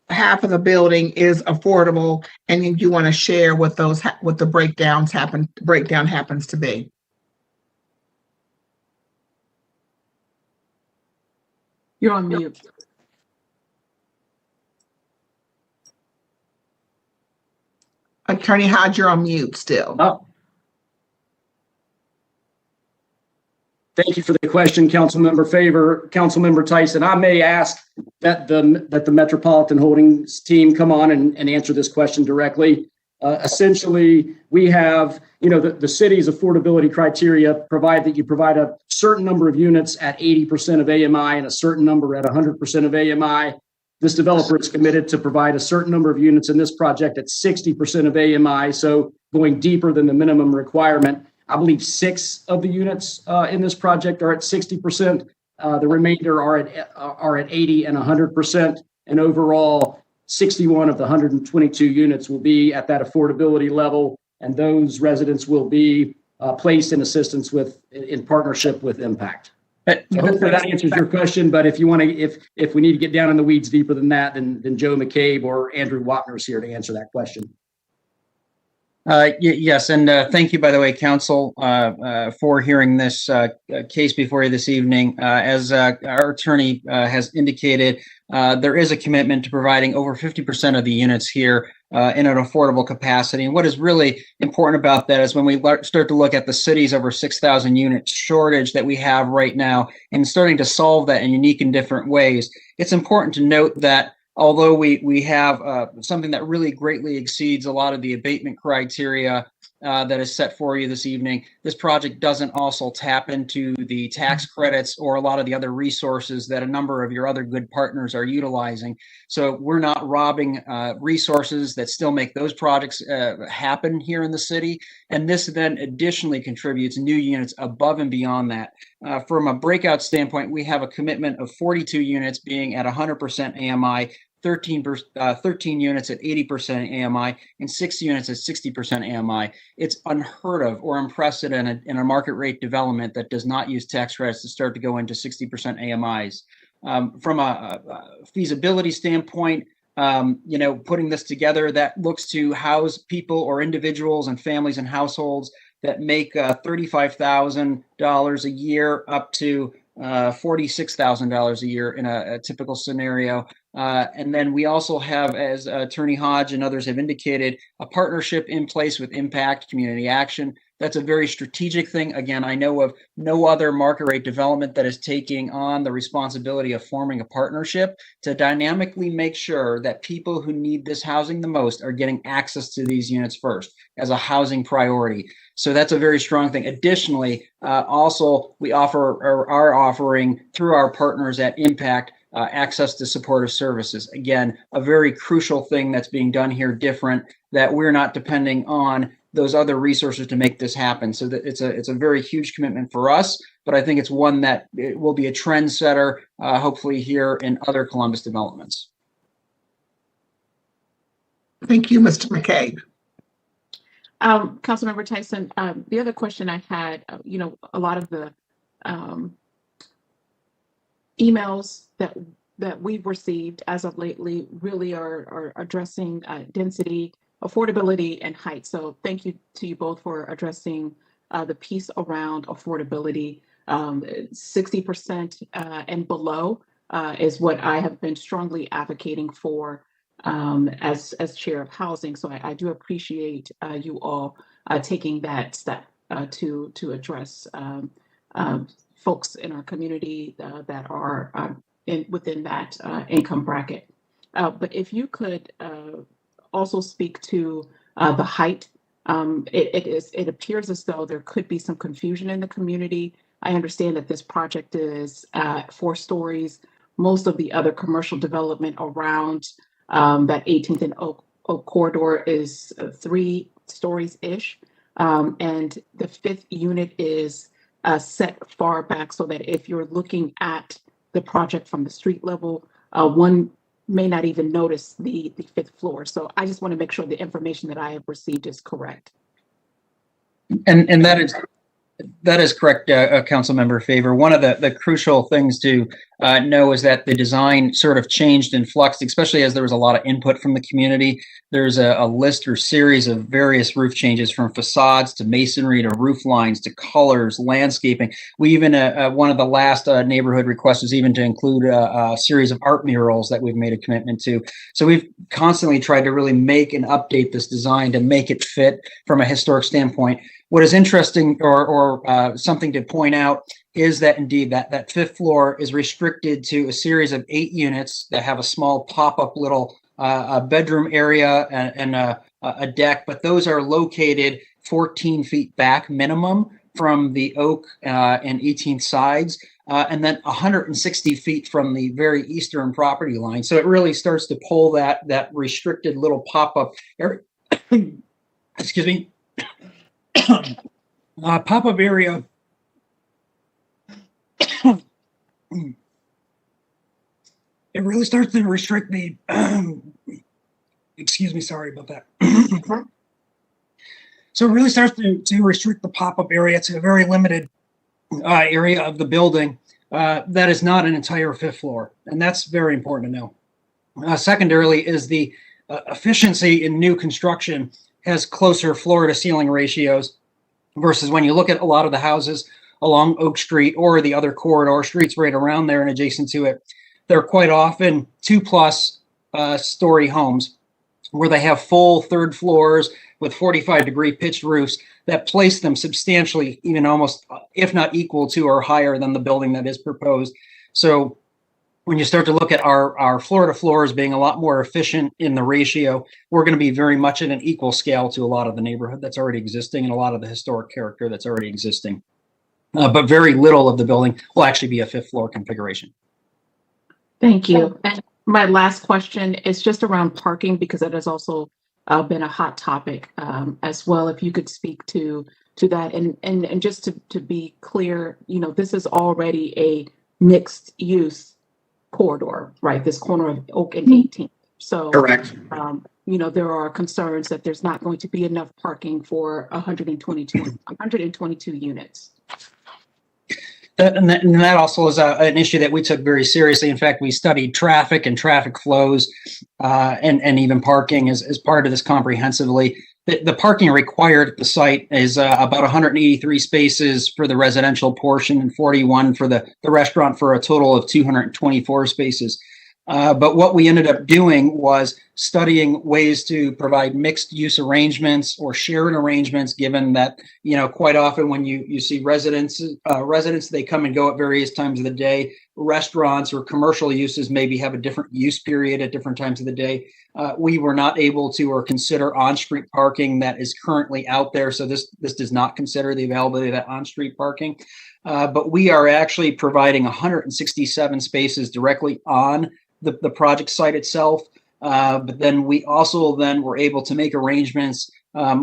half of the building is affordable, and then you want to share what the breakdown happens to be. You're on mute. Attorney Hodge, you're on mute still. Oh. Thank you for the question, Councilmember Favor. Councilmember Tyson, I may ask that the Metropolitan Holdings team come on and answer this question directly. Essentially, we have, the city's affordability criteria provide that you provide a certain number of units at 80% of AMI and a certain number at 100% of AMI. This developer is committed to provide a certain number of units in this project at 60% of AMI, so going deeper than the minimum requirement. I believe 6 of the units in this project are at 60%. The remainder are at 80 and 100%. And overall, 61 of the 122 units will be at that affordability level, and those residents will be placed in assistance in partnership with Impact. So hopefully that answers your question. But if you want to, if we need to get down in the weeds deeper than that, then Joe McCabe or Andrew Wapner is here to answer that question. Yes, and thank you, by the way, Council, for hearing this case before you this evening. As our attorney has indicated, there is a commitment to providing over 50% of the units here in an affordable capacity. And what is really important about that is when we start to look at the city's over 6,000 unit shortage that we have right now and starting to solve that in unique and different ways, it's important to note that although we have something that really greatly exceeds a lot of the abatement criteria that is set for you this evening, this project doesn't also tap into the tax credits or a lot of the other resources that a number of your other good partners are utilizing. So we're not robbing resources that still make those projects happen here in the city. And this then additionally contributes new units above and beyond that. From a breakout standpoint, we have a commitment of 42 units being at 100% AMI, 13 units at 80% AMI, and 6 units at 60% AMI. It's unheard of or unprecedented in a market rate development that does not use tax credits to start to go into 60% AMIs. From a feasibility standpoint, putting this together, that looks to house people or individuals and families and households that make $35,000 a year up to $46,000 a year in a typical scenario. And then we also have, as Attorney Hodge and others have indicated, a partnership in place with Impact Community Action. That's a very strategic thing. Again, I know of no other market rate development that is taking on the responsibility of forming a partnership to dynamically make sure that people who need this housing the most are getting access to these units first as a housing priority. So that's a very strong thing. Additionally, also we offer or are offering through our partners at Impact access to supportive services. Again, a very crucial thing that's being done here different, that we're not depending on those other resources to make this happen. So that it's a very huge commitment for us, but I think it's one that it will be a trendsetter, hopefully here in other Columbus developments. Thank you, Mr. McCabe. Councilmember Tyson, the other question I had, a lot of the emails that we've received as of lately really are addressing density, affordability, and height. So thank you to you both for addressing the piece around affordability. 60% and below is what I have been strongly advocating for as chair of housing. So I do appreciate you all taking that step to address folks in our community that are within that income bracket. But if you could also speak to the height, it appears as though there could be some confusion in the community. I understand that this project is 4 stories. Most of the other commercial development around that 18th and Oak corridor is 3 stories-ish. And the 5th unit is set far back so that if you're looking at the project from the street level, one may not even notice the 5th floor. So I just want to make sure the information that I have received is correct. And that is That is correct, Councilmember Favor. One of the crucial things to know is that the design sort of changed and fluxed, especially as there was a lot of input from the community. There's a list or series of various roof changes, from facades to masonry to roof lines to colors, landscaping. We even, one of the last neighborhood requests was even to include a series of art murals that we've made a commitment to. So we've constantly tried to really make and update this design to make it fit from a historic standpoint. What is interesting or something to point out is that indeed that fifth floor is restricted to a series of 8 units that have a small pop-up little bedroom area and a deck, but those are located 14 feet back minimum from the oak and 18th sides, and then 160 feet from the very eastern property line. So it really starts to pull that restricted little pop-up area. Excuse me. Pop-up area. It really starts to restrict the. Excuse me, sorry about that. So it really starts to restrict the pop-up area to a very limited area of the building that is not an entire 5th floor, and that's very important to know. Secondarily is the efficiency in new construction has closer floor to ceiling ratios versus when you look at a lot of the houses along Oak Street or the other corridor streets right around there and adjacent to it. They're quite often 2+ story homes where they have full 3rd floors with 45-degree pitched roofs that place them substantially, even almost, if not equal to or higher than the building that is proposed. So when you start to look at our floor to floors being a lot more efficient in the ratio, we're going to be very much at an equal scale to a lot of the neighborhood that's already existing and a lot of the historic character that's already existing. But very little of the building will actually be a 5th floor configuration. Thank you. And my last question is just around parking, because that has also been a hot topic as well. If you could speak to that, and just to be clear, this is already a mixed use corridor, right? This corner of Oak and 18th. So Correct. There are concerns that there's not going to be enough parking for 122 units. And that also is an issue that we took very seriously. In fact, we studied traffic and traffic flows and even parking as part of this comprehensively. The parking required at the site is about 183 spaces for the residential portion and 41 for the restaurant, for a total of 224 spaces. But what we ended up doing was studying ways to provide mixed use arrangements or shared arrangements, given that, quite often when you see residents, they come and go at various times of the day. Restaurants or commercial uses maybe have a different use period at different times of the day. We were not able to or consider on-street parking that is currently out there. So this does not consider the availability of that on-street parking. But we are actually providing 167 spaces directly on the project site itself. But then we also were able to make arrangements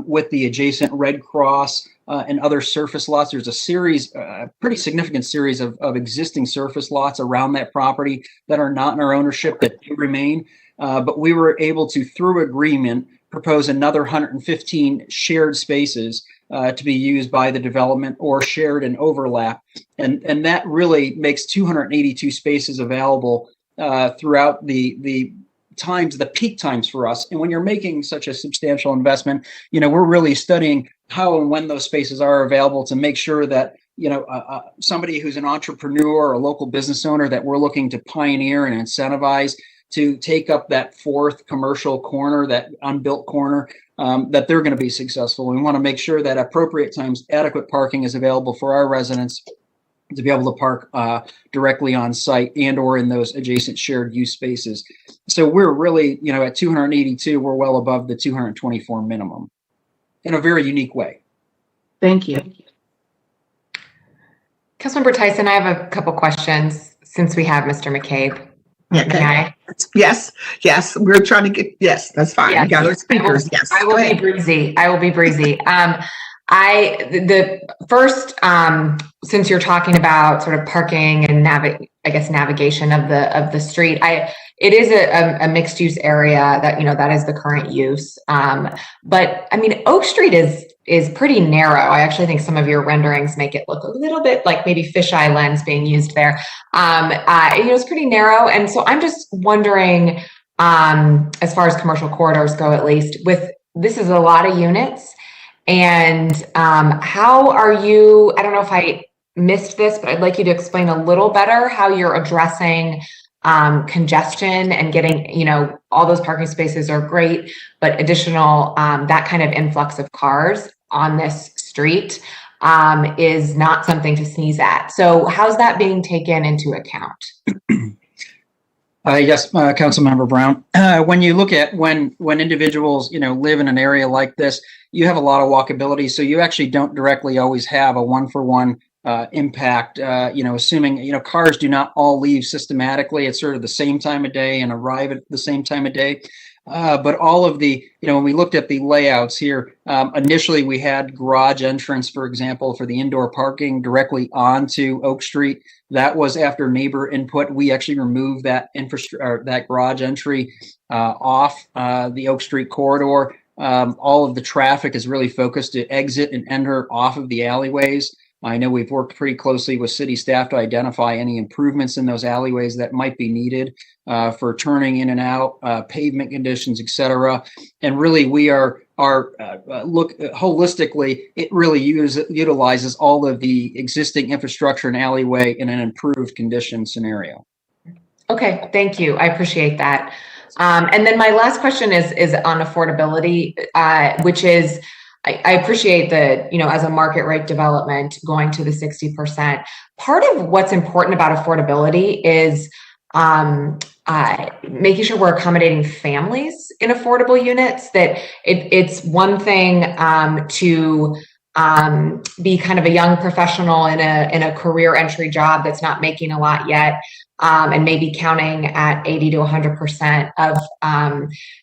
with the adjacent Red Cross and other surface lots. There's a series, a pretty significant series of existing surface lots around that property that are not in our ownership that do remain. But we were able to, through agreement, propose another 115 shared spaces to be used by the development or shared and overlap. And that really makes 282 spaces available throughout the peak times for us. And when you're making such a substantial investment, we're really studying how and when those spaces are available to make sure that, somebody who's an entrepreneur or a local business owner that we're looking to pioneer and incentivize to take up that 4th commercial corner, that unbuilt corner, that they're going to be successful. We want to make sure that appropriate times adequate parking is available for our residents to be able to park directly on site and or in those adjacent shared use spaces. So we're really, at 282, we're well above the 224 minimum in a very unique way. Thank you. Councilmember Tyson, I have a couple questions since we have Mr. McCabe. Okay. Yes. We're trying to get, yes, that's fine. Yeah. We got our speakers. Yes. I will be breezy. The first, since you're talking about sort of parking and navigation of the street, it is a mixed use area that, that is the current use. But I mean, Oak Street is pretty narrow. I actually think some of your renderings make it look a little bit like maybe fisheye lens being used there. It's pretty narrow. And so I'm just wondering, as far as commercial corridors go, at least, this is a lot of units. And how are you, I don't know if I missed this, but I'd like you to explain a little better how you're addressing congestion and getting, all those parking spaces are great, but additional, that kind of influx of cars on this street is not something to sneeze at. So how's that being taken into account? Yes, Councilmember Brown. When you look at when individuals, live in an area like this, you have a lot of walkability. So you actually don't directly always have a one-for-one impact, assuming, cars do not all leave systematically at sort of the same time of day and arrive at the same time of day. But all of the, when we looked at the layouts here, initially we had garage entrance, for example, for the indoor parking directly onto Oak Street. That was after neighbor input. We actually removed that that garage entry off the Oak Street corridor. All of the traffic is really focused to exit and enter off of the alleyways. I know we've worked pretty closely with city staff to identify any improvements in those alleyways that might be needed for turning in and out, pavement conditions, et cetera. And really, we look holistically, it really utilizes all of the existing infrastructure and alleyway in an improved condition scenario. Okay, thank you. I appreciate that. And then my last question is on affordability, which is, I appreciate the, as a market rate development going to the 60%. Part of what's important about affordability is making sure we're accommodating families in affordable units. That it's one thing to be kind of a young professional in a career entry job that's not making a lot yet, and maybe counting at 80 to 100% of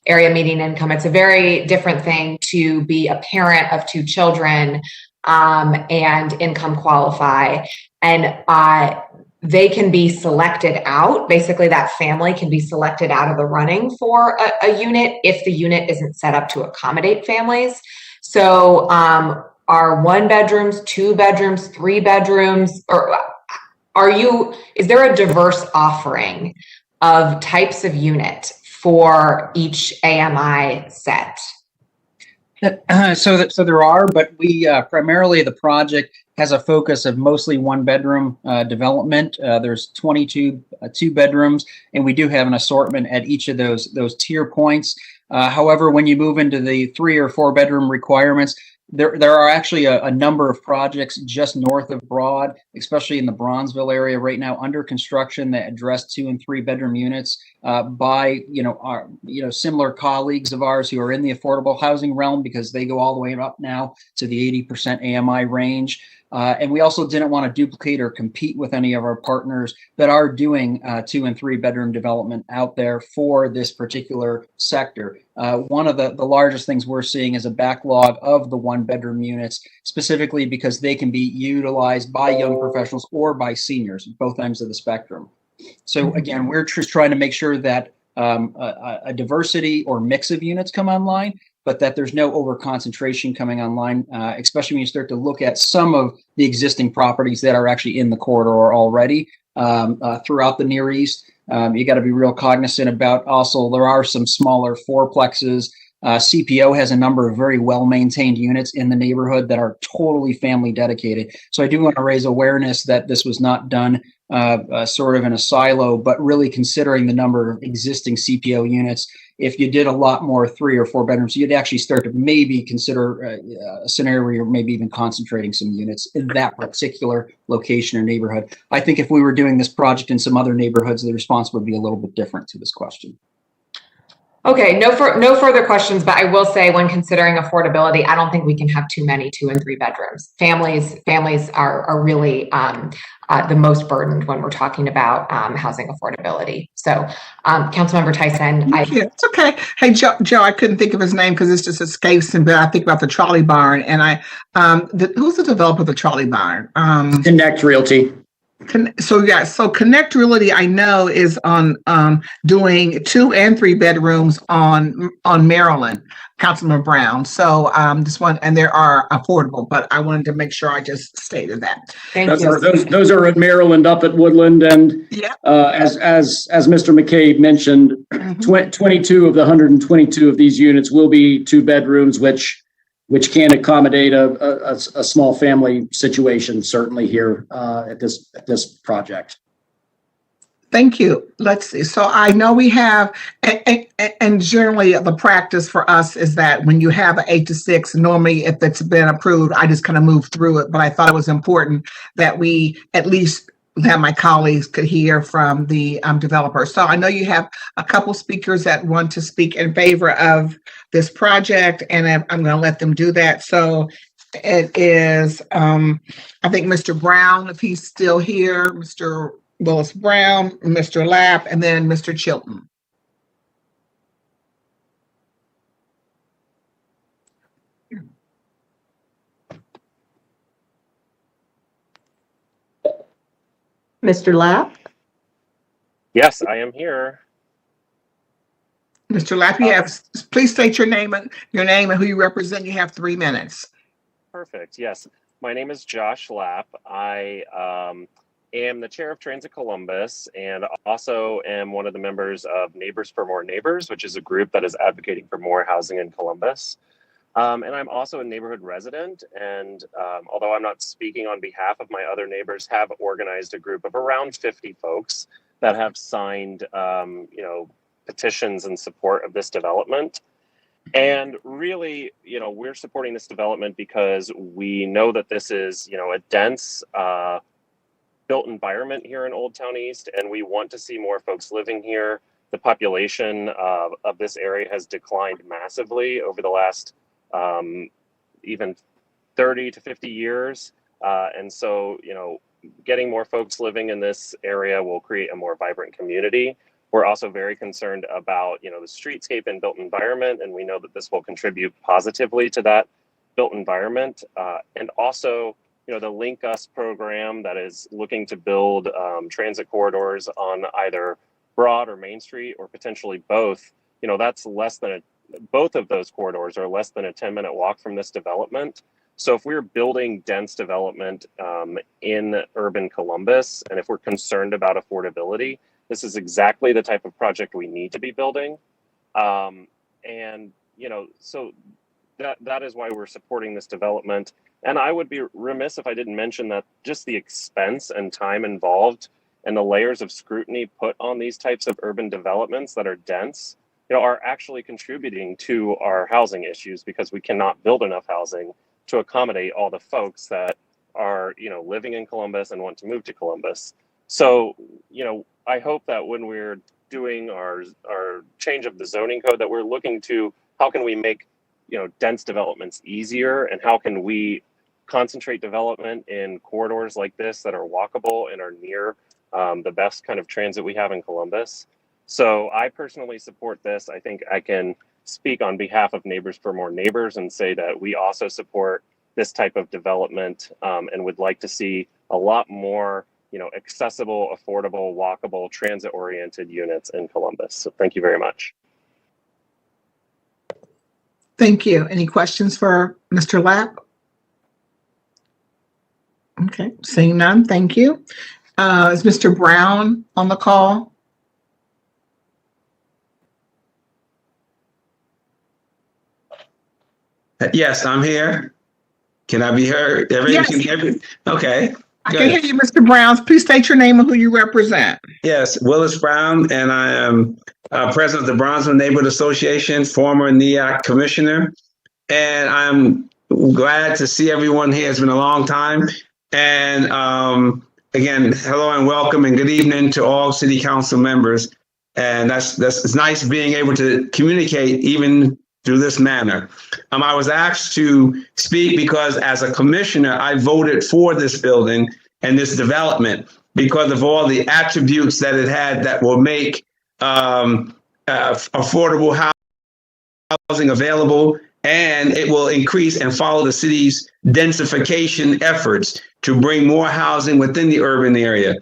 area median income. It's a very different thing to be a parent of 2 children and income qualify. And they can be selected out. Basically, that family can be selected out of the running for a unit if the unit isn't set up to accommodate families. So are 1 bedrooms, 2 bedrooms, 3 bedrooms, or is there a diverse offering of types of unit for each AMI set? So there are, but we primarily the project has a focus of mostly 1 bedroom development. There's 22 2 bedrooms, and we do have an assortment at each of those tier points. However, when you move into the 3 or 4 bedroom requirements, there are actually a number of projects just north of Broad, especially in the Bronzeville area right now, under construction that address 2 and 3 bedroom units by our similar colleagues of ours who are in the affordable housing realm, because they go all the way up now to the 80% AMI range. And we also didn't want to duplicate or compete with any of our partners that are doing 2 and 3 bedroom development out there for this particular sector. One of the largest things we're seeing is a backlog of the 1 bedroom units, specifically because they can be utilized by young professionals or by seniors, both ends of the spectrum. So again, we're just trying to make sure that a diversity or mix of units come online, but that there's no over concentration coming online, especially when you start to look at some of the existing properties that are actually in the corridor already throughout the Near East. You got to be real cognizant about also there are some smaller fourplexes. CPO has a number of very well-maintained units in the neighborhood that are totally family dedicated. So I do want to raise awareness that this was not done sort of in a silo, but really considering the number of existing CPO units. If you did a lot more 3 or 4 bedrooms, you'd actually start to maybe consider a scenario where you're maybe even concentrating some units in that particular location or neighborhood. I think if we were doing this project in some other neighborhoods, the response would be a little bit different to this question. Okay, no further questions, but I will say when considering affordability, I don't think we can have too many 2 and 3 bedrooms. Families are really the most burdened when we're talking about housing affordability. So, Councilmember Tyson, Yeah, it's okay. Hey, Joe, I couldn't think of his name because this just escapes him, but I think about the Trolley Barn, and who's the developer of the Trolley Barn? Connect Realty. So Connect Realty, I know, is on doing 2 and 3 bedrooms on Maryland, Councilman Brown. So this one, and they are affordable, but I wanted to make sure I just stated that. Thank you. Those are in Maryland, up at Woodland, and Yeah. as Mr. McCabe mentioned, 22 of the 122 of these units will be 2 bedrooms, which can accommodate a small family situation, certainly here at this project. Thank you. Let's see. So I know we have, and generally the practice for us is that when you have an 8 to 6, normally if it's been approved, I just kind of move through it. But I thought it was important that we at least that my colleagues could hear from the developer. So I know you have a couple speakers that want to speak in favor of this project, and I'm going to let them do that. So it is, I think Mr. Brown, if he's still here, Mr. Willis Brown, Mr. Lapp, and then Mr. Chilton. Mr. Lapp? Yes, I am here. Mr. Lapp, please state your name and who you represent. You have 3 minutes. Perfect. Yes. My name is Josh Lapp. I am the chair of Transit Columbus and also am one of the members of Neighbors for More Neighbors, which is a group that is advocating for more housing in Columbus. And I'm also a neighborhood resident. And although I'm not speaking on behalf of my other neighbors, have organized a group of around 50 folks that have signed, petitions in support of this development. And really, we're supporting this development because we know that this is, a dense built environment here in Old Town East, and we want to see more folks living here. The population of this area has declined massively over the last even 30 to 50 years. And so, getting more folks living in this area will create a more vibrant community. We're also very concerned about, the streetscape and built environment, and we know that this will contribute positively to that built environment. And also, the Link Us program that is looking to build transit corridors on either Broad or Main Street, or potentially both. That's both of those corridors are less than a 10-minute walk from this development. So if we're building dense development in urban Columbus, and if we're concerned about affordability, this is exactly the type of project we need to be building. So that is why we're supporting this development. And I would be remiss if I didn't mention that just the expense and time involved and the layers of scrutiny put on these types of urban developments that are dense, are actually contributing to our housing issues, because we cannot build enough housing to accommodate all the folks that are, living in Columbus and want to move to Columbus. So, I hope that when we're doing our change of the zoning code, that we're looking to how can we make, dense developments easier, and how can we concentrate development in corridors like this that are walkable and are near the best kind of transit we have in Columbus. So I personally support this. I think I can speak on behalf of Neighbors for More Neighbors and say that we also support this type of development and would like to see a lot more, accessible, affordable, walkable, transit-oriented units in Columbus. So thank you very much. Thank you. Any questions for Mr. Lapp? Okay, seeing none, thank you. Is Mr. Brown on the call? Yes, I'm here. Can I be heard? Everybody can hear me? Okay. I can hear you, Mr. Brown. Please state your name and who you represent. Yes, Willis Brown, and I am president of the Brownsville Neighborhood Association, former NEOC commissioner. And I'm glad to see everyone here. It's been a long time. And again, hello and welcome and good evening to all city council members. And it's nice being able to communicate even through this manner. I was asked to speak because as a commissioner, I voted for this building and this development because of all the attributes that it had that will make affordable housing available, and it will increase and follow the city's densification efforts to bring more housing within the urban area.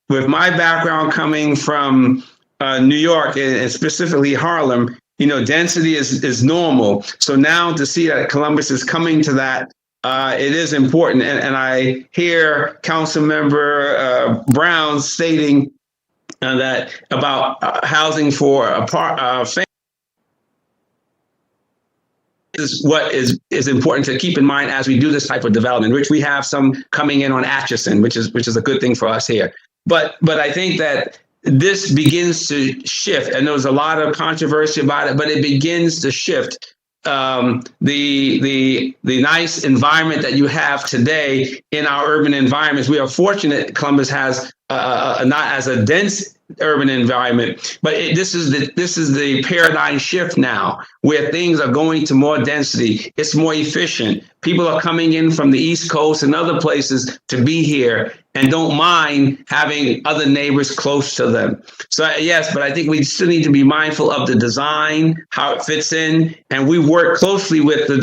With my background coming from New York and specifically Harlem, density is normal. So now to see that Columbus is coming to that, it is important. And I hear Councilmember Brown stating that about housing for families is what is important to keep in mind as we do this type of development, which we have some coming in on Atchison, which is a good thing for us here. But I think that this begins to shift, and there was a lot of controversy about it, but it begins to shift the nice environment that you have today in our urban environments. We are fortunate Columbus has not as a dense urban environment, but this is the paradigm shift now, where things are going to more density. It's more efficient. People are coming in from the East Coast and other places to be here and don't mind having other neighbors close to them. So yes, but I think we still need to be mindful of the design, how it fits in, and we work closely with the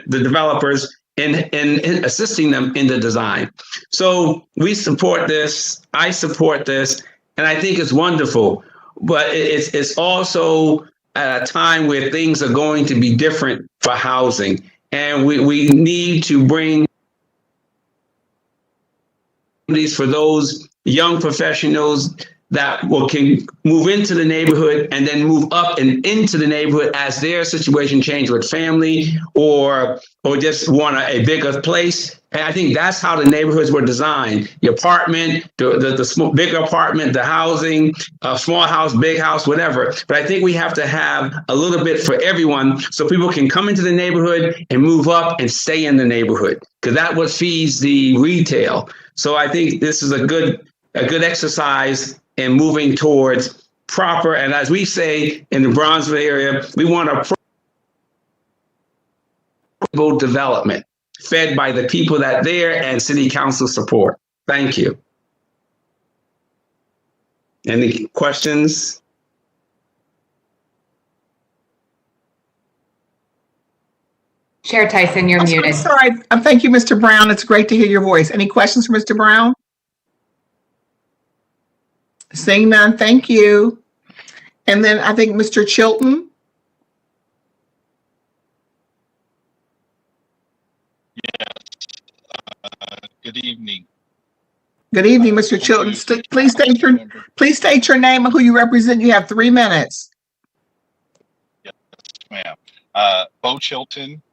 developers in assisting them in the design. So we support this. I support this. And I think it's wonderful, but it's also at a time where things are going to be different for housing. And we need to bring these for those young professionals that can move into the neighborhood and then move up and into the neighborhood as their situation changes with family or just want a bigger place. And I think that's how the neighborhoods were designed. The apartment, the small, bigger apartment, the housing, small house, big house, whatever. But I think we have to have a little bit for everyone so people can come into the neighborhood and move up and stay in the neighborhood, because that's what feeds the retail. So I think this is a good exercise in moving towards proper, and as we say in the Bronzeville area, we want a profitable development fed by the people that there and city council support. Thank you. Any questions? Chair Tyson, you're muted. I'm sorry. Thank you, Mr. Brown. It's great to hear your voice. Any questions for Mr. Brown? Seeing none, thank you. And then I think Mr. Chilton. Good evening. Good evening, Mr. Chilton. Please state your name and who you represent. You have 3 minutes. Yes, ma'am. Bo Chilton,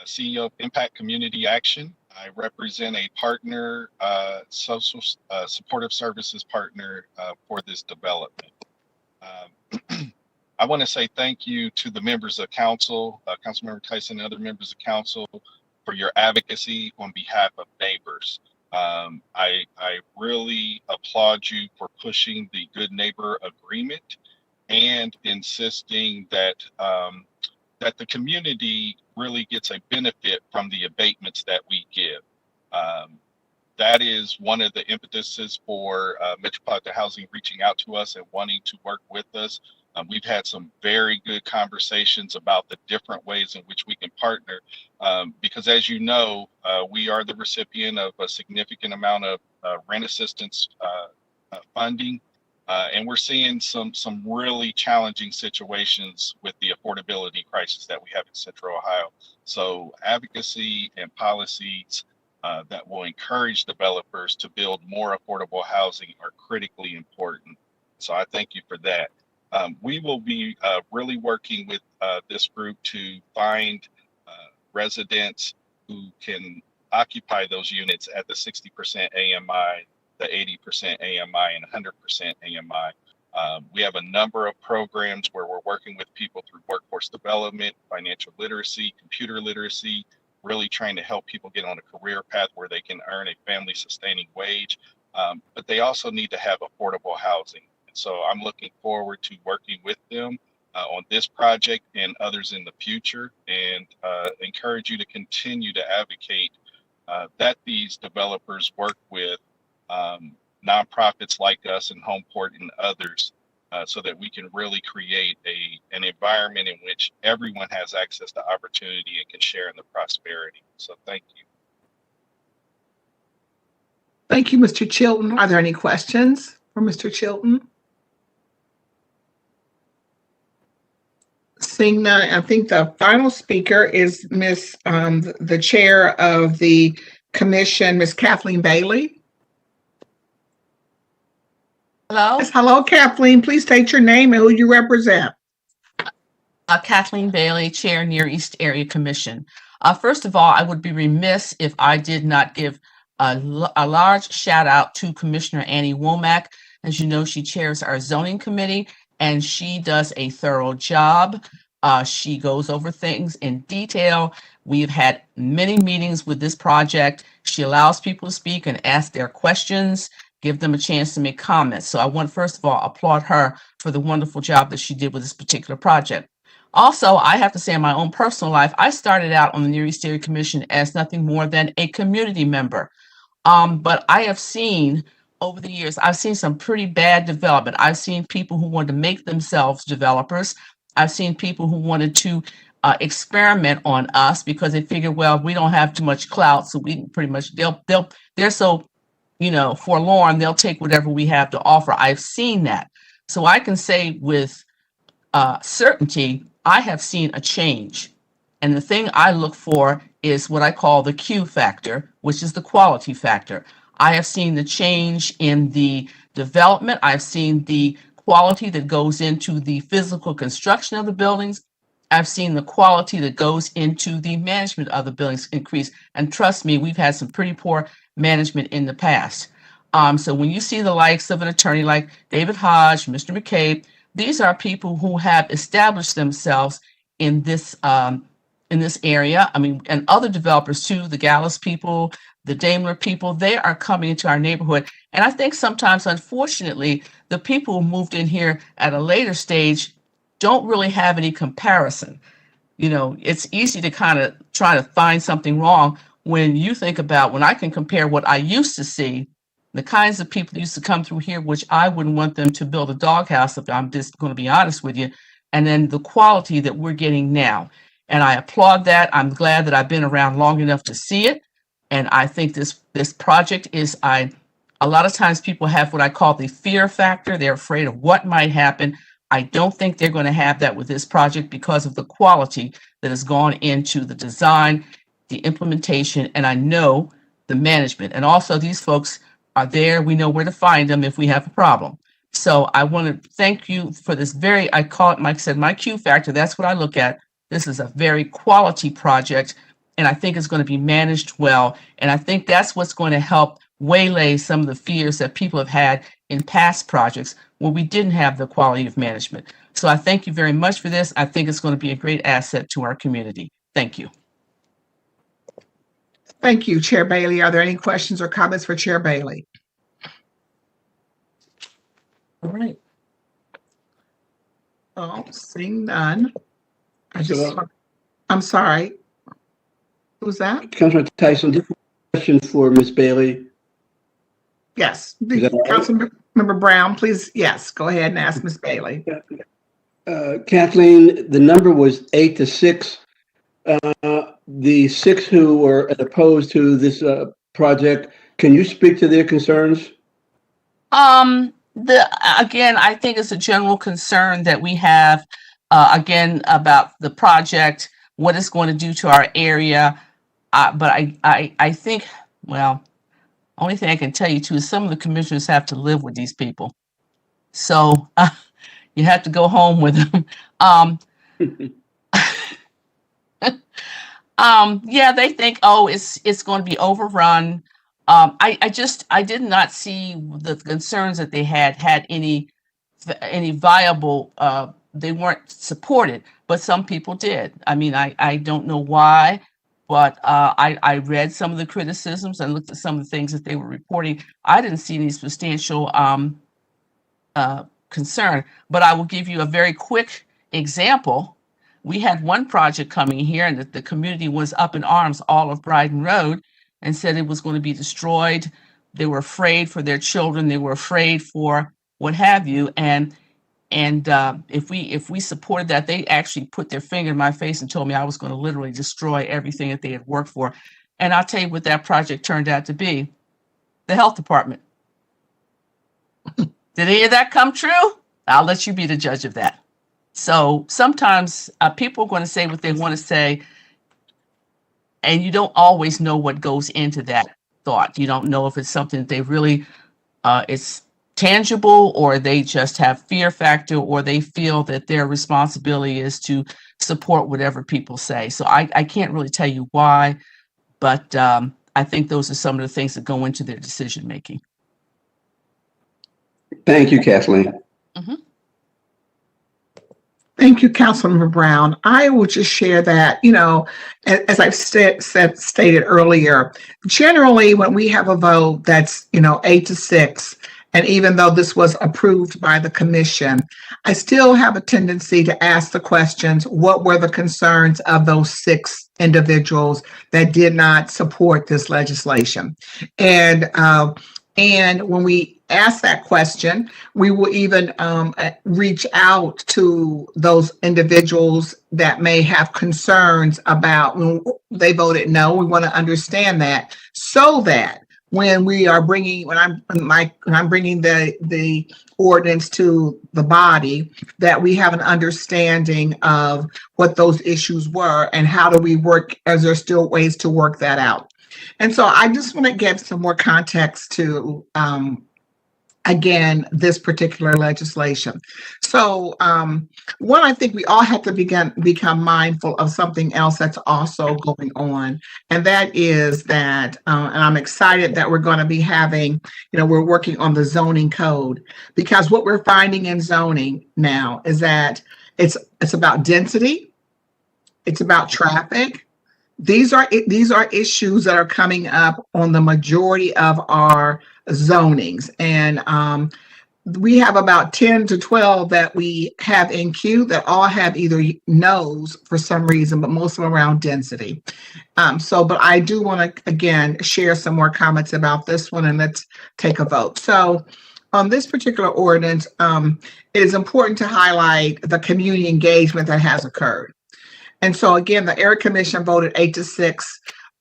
CEO of Impact Community Action. I represent a partner, social supportive services partner for this development. I want to say thank you to the members of council, Councilmember Tyson and other members of council, for your advocacy on behalf of neighbors. I really applaud you for pushing the good neighbor agreement and insisting that that the community really gets a benefit from the abatements that we give. That is one of the impetuses for Metropolitan Housing reaching out to us and wanting to work with us. We've had some very good conversations about the different ways in which we can partner, because as you know, we are the recipient of a significant amount of rent assistance funding, and we're seeing some really challenging situations with the affordability crisis that we have in Central Ohio. So advocacy and policies that will encourage developers to build more affordable housing are critically important. So I thank you for that. We will be really working with this group to find residents who can occupy those units at the 60% AMI, the 80% AMI, and 100% AMI. We have a number of programs where we're working with people through workforce development, financial literacy, computer literacy, really trying to help people get on a career path where they can earn a family sustaining wage. But they also need to have affordable housing. so I'm looking forward to working with them on this project and others in the future, and encourage you to continue to advocate that these developers work with nonprofits like us and Homeport and others, so that we can really create an environment in which everyone has access to opportunity and can share in the prosperity. So thank you. Thank you, Mr. Chilton. Are there any questions for Mr. Chilton? Seeing none, I think the final speaker is the chair of the commission, Miss Kathleen Bailey. Hello? Yes, hello, Kathleen. Please state your name and who you represent. Kathleen Bailey, Chair, Near East Area Commission. First of all, I would be remiss if I did not give a large shout out to Commissioner Annie Womack. As you know, she chairs our zoning committee and she does a thorough job. She goes over things in detail. We've had many meetings with this project. She allows people to speak and ask their questions, give them a chance to make comments. So I want, first of all, applaud her for the wonderful job that she did with this particular project. Also, I have to say in my own personal life, I started out on the Near East Area Commission as nothing more than a community member. But I have seen over the years, I've seen some pretty bad development. I've seen people who wanted to make themselves developers. I've seen people who wanted to experiment on us because they figured, well, we don't have too much clout, so we pretty much they're so, you know, forlorn, they'll take whatever we have to offer. I've seen that. So I can say with certainty, I have seen a change. And the thing I look for is what I call the Q factor, which is the quality factor. I have seen the change in the development. I've seen the quality that goes into the physical construction of the buildings. I've seen the quality that goes into the management of the buildings increase. And trust me, we've had some pretty poor management in the past. So when you see the likes of an attorney like David Hodge, Mr. McCabe, these are people who have established themselves in this area. I mean, and other developers too, the Gallus people, the Daimler people, they are coming into our neighborhood. And I think sometimes, unfortunately, the people who moved in here at a later stage don't really have any comparison. You know, it's easy to kind of try to find something wrong when you think about when I can compare what I used to see, the kinds of people that used to come through here, which I wouldn't want them to build a doghouse, if I'm just going to be honest with you, and then the quality that we're getting now. And I applaud that. I'm glad that I've been around long enough to see it. And I think this project is, a lot of times people have what I call the fear factor. They're afraid of what might happen. I don't think they're going to have that with this project because of the quality that has gone into the design, the implementation, and I know the management. And also these folks are there. We know where to find them if we have a problem. So I want to thank you for this I call it, Mike said, my Q factor. That's what I look at. This is a very quality project, and I think it's going to be managed well. And I think that's what's going to help waylay some of the fears that people have had in past projects where we didn't have the quality of management. So I thank you very much for this. I think it's going to be a great asset to our community. Thank you. Thank you, Chair Bailey. Are there any questions or comments for Chair Bailey? All right. Oh, seeing none. I'm sorry. Who's that? Councilman Tyson, different question for Ms. Bailey. Yes. Is that all right? Councilmember Brown, please. Yes, go ahead and ask Ms. Bailey. Kathleen, the number was 8 to 6. The 6 who were opposed to this project, can you speak to their concerns? Again, I think it's a general concern that we have, again, about the project, what it's going to do to our area. But I think, well, only thing I can tell you too is some of the commissioners have to live with these people. So you have to go home with them. Yeah, they think, oh, it's going to be overrun. I did not see the concerns that they had any viable, they weren't supported, but some people did. I mean, I don't know why, but I read some of the criticisms and looked at some of the things that they were reporting. I didn't see any substantial concern. But I will give you a very quick example. We had one project coming here, and the community was up in arms, all of Bryden Road, and said it was going to be destroyed. They were afraid for their children. They were afraid for what have you. And if we supported that, they actually put their finger in my face and told me I was going to literally destroy everything that they had worked for. And I'll tell you what that project turned out to be: the health department. Did any of that come true? I'll let you be the judge of that. So sometimes people are going to say what they want to say, and you don't always know what goes into that thought. You don't know if it's something that they really, it's tangible, or they just have fear factor, or they feel that their responsibility is to support whatever people say. So I can't really tell you why, but I think those are some of the things that go into their decision making. Thank you, Kathleen. Mm-hmm. Thank you, Councilmember Brown. I will just share that, as I've stated earlier, generally when we have a vote that's, 8-6, and even though this was approved by the commission, I still have a tendency to ask the questions: what were the concerns of those 6 individuals that did not support this legislation? And when we ask that question, we will even reach out to those individuals that may have concerns about when they voted no. We want to understand that, so that when we are bringing, when I'm bringing the ordinance to the body, that we have an understanding of what those issues were and how do we work, as there's still ways to work that out. And so I just want to give some more context to, again, this particular legislation. So one, I think we all have to become mindful of something else that's also going on. And that is that, and I'm excited that we're going to be having, we're working on the zoning code, because what we're finding in zoning now is that it's about density, it's about traffic. These are issues that are coming up on the majority of our zonings, and we have about 10 to 12 that we have in queue that all have either no's for some reason, but most of them around density. But I do want to again share some more comments about this one, and let's take a vote. So on this particular ordinance, it is important to highlight the community engagement that has occurred. And so again, the Area Commission voted 8-6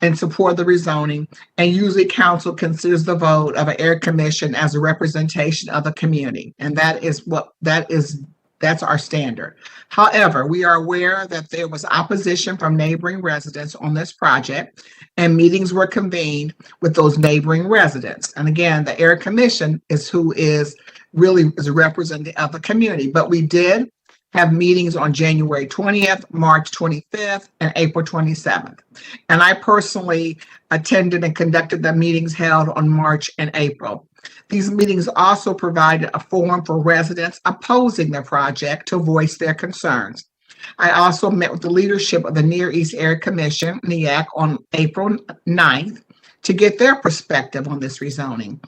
in support of the rezoning, and usually council considers the vote of an Area Commission as a representation of the community. And that's our standard. However, we are aware that there was opposition from neighboring residents on this project, and meetings were convened with those neighboring residents. And again, the Area Commission is who is really is a representative of the community. But we did have meetings on January 20th, March 25th, and April 27th. And I personally attended and conducted the meetings held on March and April. These meetings also provided a forum for residents opposing the project to voice their concerns. I also met with the leadership of the Near East Area Commission, NEAC, on April 9th to get their perspective on this rezoning.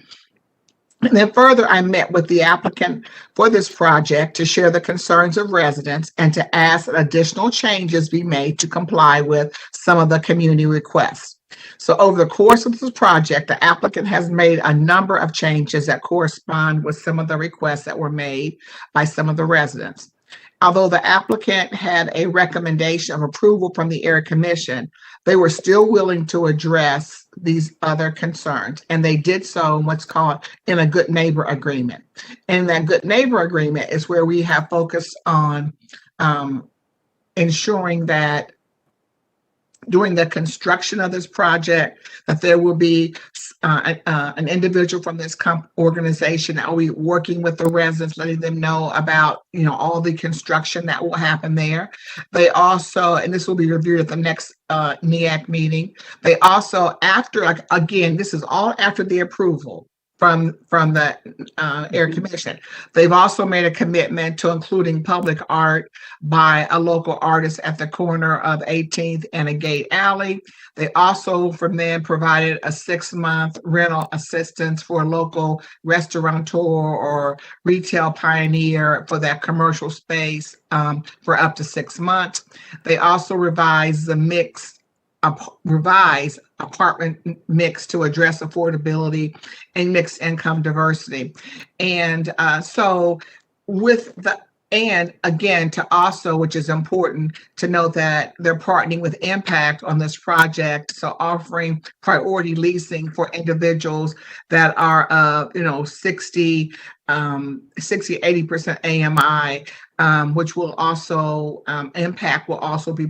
And then further, I met with the applicant for this project to share the concerns of residents and to ask that additional changes be made to comply with some of the community requests. So over the course of this project, the applicant has made a number of changes that correspond with some of the requests that were made by some of the residents. Although the applicant had a recommendation of approval from the Area Commission, they were still willing to address these other concerns, and they did so in what's called in a good neighbor agreement. And that good neighbor agreement is where we have focused on ensuring that during the construction of this project, that there will be an individual from this organization that will be working with the residents, letting them know about, all the construction that will happen there. They also, and this will be reviewed at the next NEAC meeting, they also, after, again, this is all after the approval from the Air Commission. They've also made a commitment to including public art by a local artist at the corner of 18th and a Gate Alley. They also, from then, provided a 6-month rental assistance for a local restaurateur or retail pioneer for that commercial space for up to 6 months. They also revised the revised apartment mix to address affordability and mixed income diversity. And and again, to also, which is important to note, that they're partnering with Impact on this project. So offering priority leasing for individuals that are, 60, 80% AMI, which will also, Impact will also be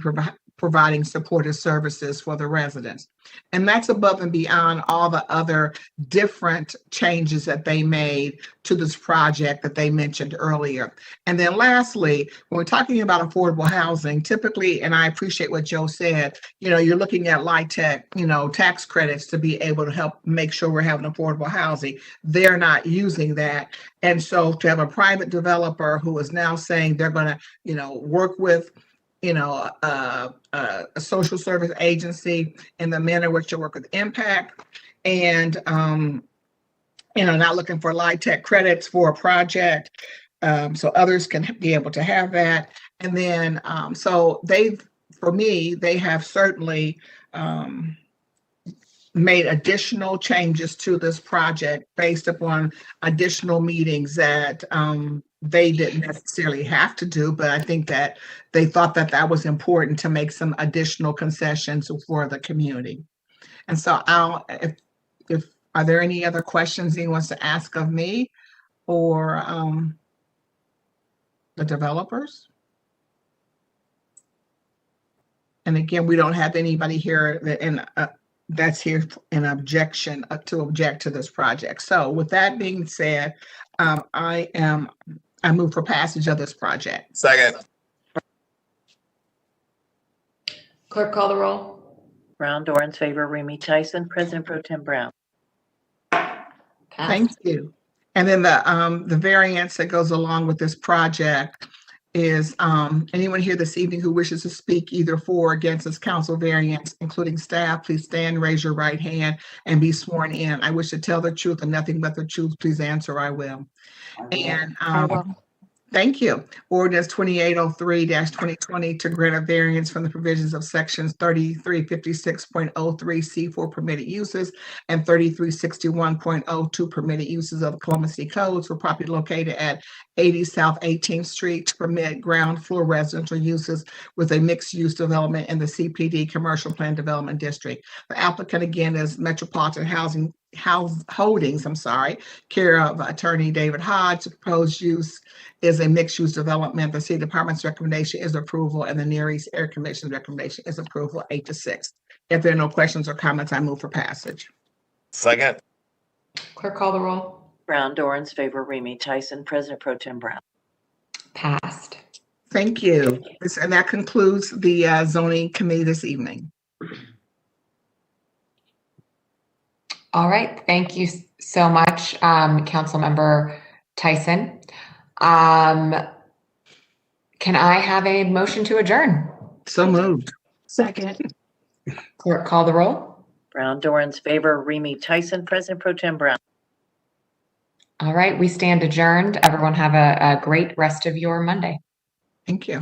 providing supportive services for the residents. And that's above and beyond all the other different changes that they made to this project that they mentioned earlier. And then lastly, when we're talking about affordable housing, typically, and I appreciate what Joe said, you're looking at LIHTC, tax credits to be able to help make sure we're having affordable housing. They're not using that. And so to have a private developer who is now saying they're going to, work with a social service agency in the manner in which you work with Impact, and not looking for LIHTC credits for a project, so others can be able to have that. And then so they have certainly made additional changes to this project based upon additional meetings that they didn't necessarily have to do, but I think that they thought that that was important to make some additional concessions for the community. And so if are there any other questions anyone wants to ask of me or the developers? And again, we don't have anybody here that's here in objection to object to this project. So with that being said, I move for passage of this project. Second. Clerk, call the roll. Brown, Dorans, favor, Remy Tyson, President Pro Tem Brown. Thank you. And then the variance that goes along with this project is anyone here this evening who wishes to speak either for or against this council variance, including staff, please stand, raise your right hand, and be sworn in. I wish to tell the truth and nothing but the truth. Please answer, I will. And thank you. Ordinance 2803-2020 to grant a variance from the provisions of sections 3356.03 C4 permitted uses and 3361.02 permitted uses of the Columbus City Codes for property located at 80 South 18th Street to permit ground floor residential uses with a mixed-use development in the CPD Commercial Plan Development District. The applicant again is Metropolitan Holdings, care of Attorney David Hodge. The proposed use is a mixed-use development. The City Department's recommendation is approval, and the Near East Area Commission's recommendation is approval, 8-6. If there are no questions or comments, I move for passage. Second. Clerk, call the roll. Brown, Dorans, favor, Remy Tyson, President Pro Tem Brown. Passed. Thank you. And that concludes the zoning committee this evening. All right. Thank you so much, Councilmember Tyson. Can I have a motion to adjourn? So moved. Second. Clerk, call the roll. Brown, Dorans, favor, Remy Tyson, President Pro Tem Brown. All right. We stand adjourned. Everyone have a great rest of your Monday. Thank you.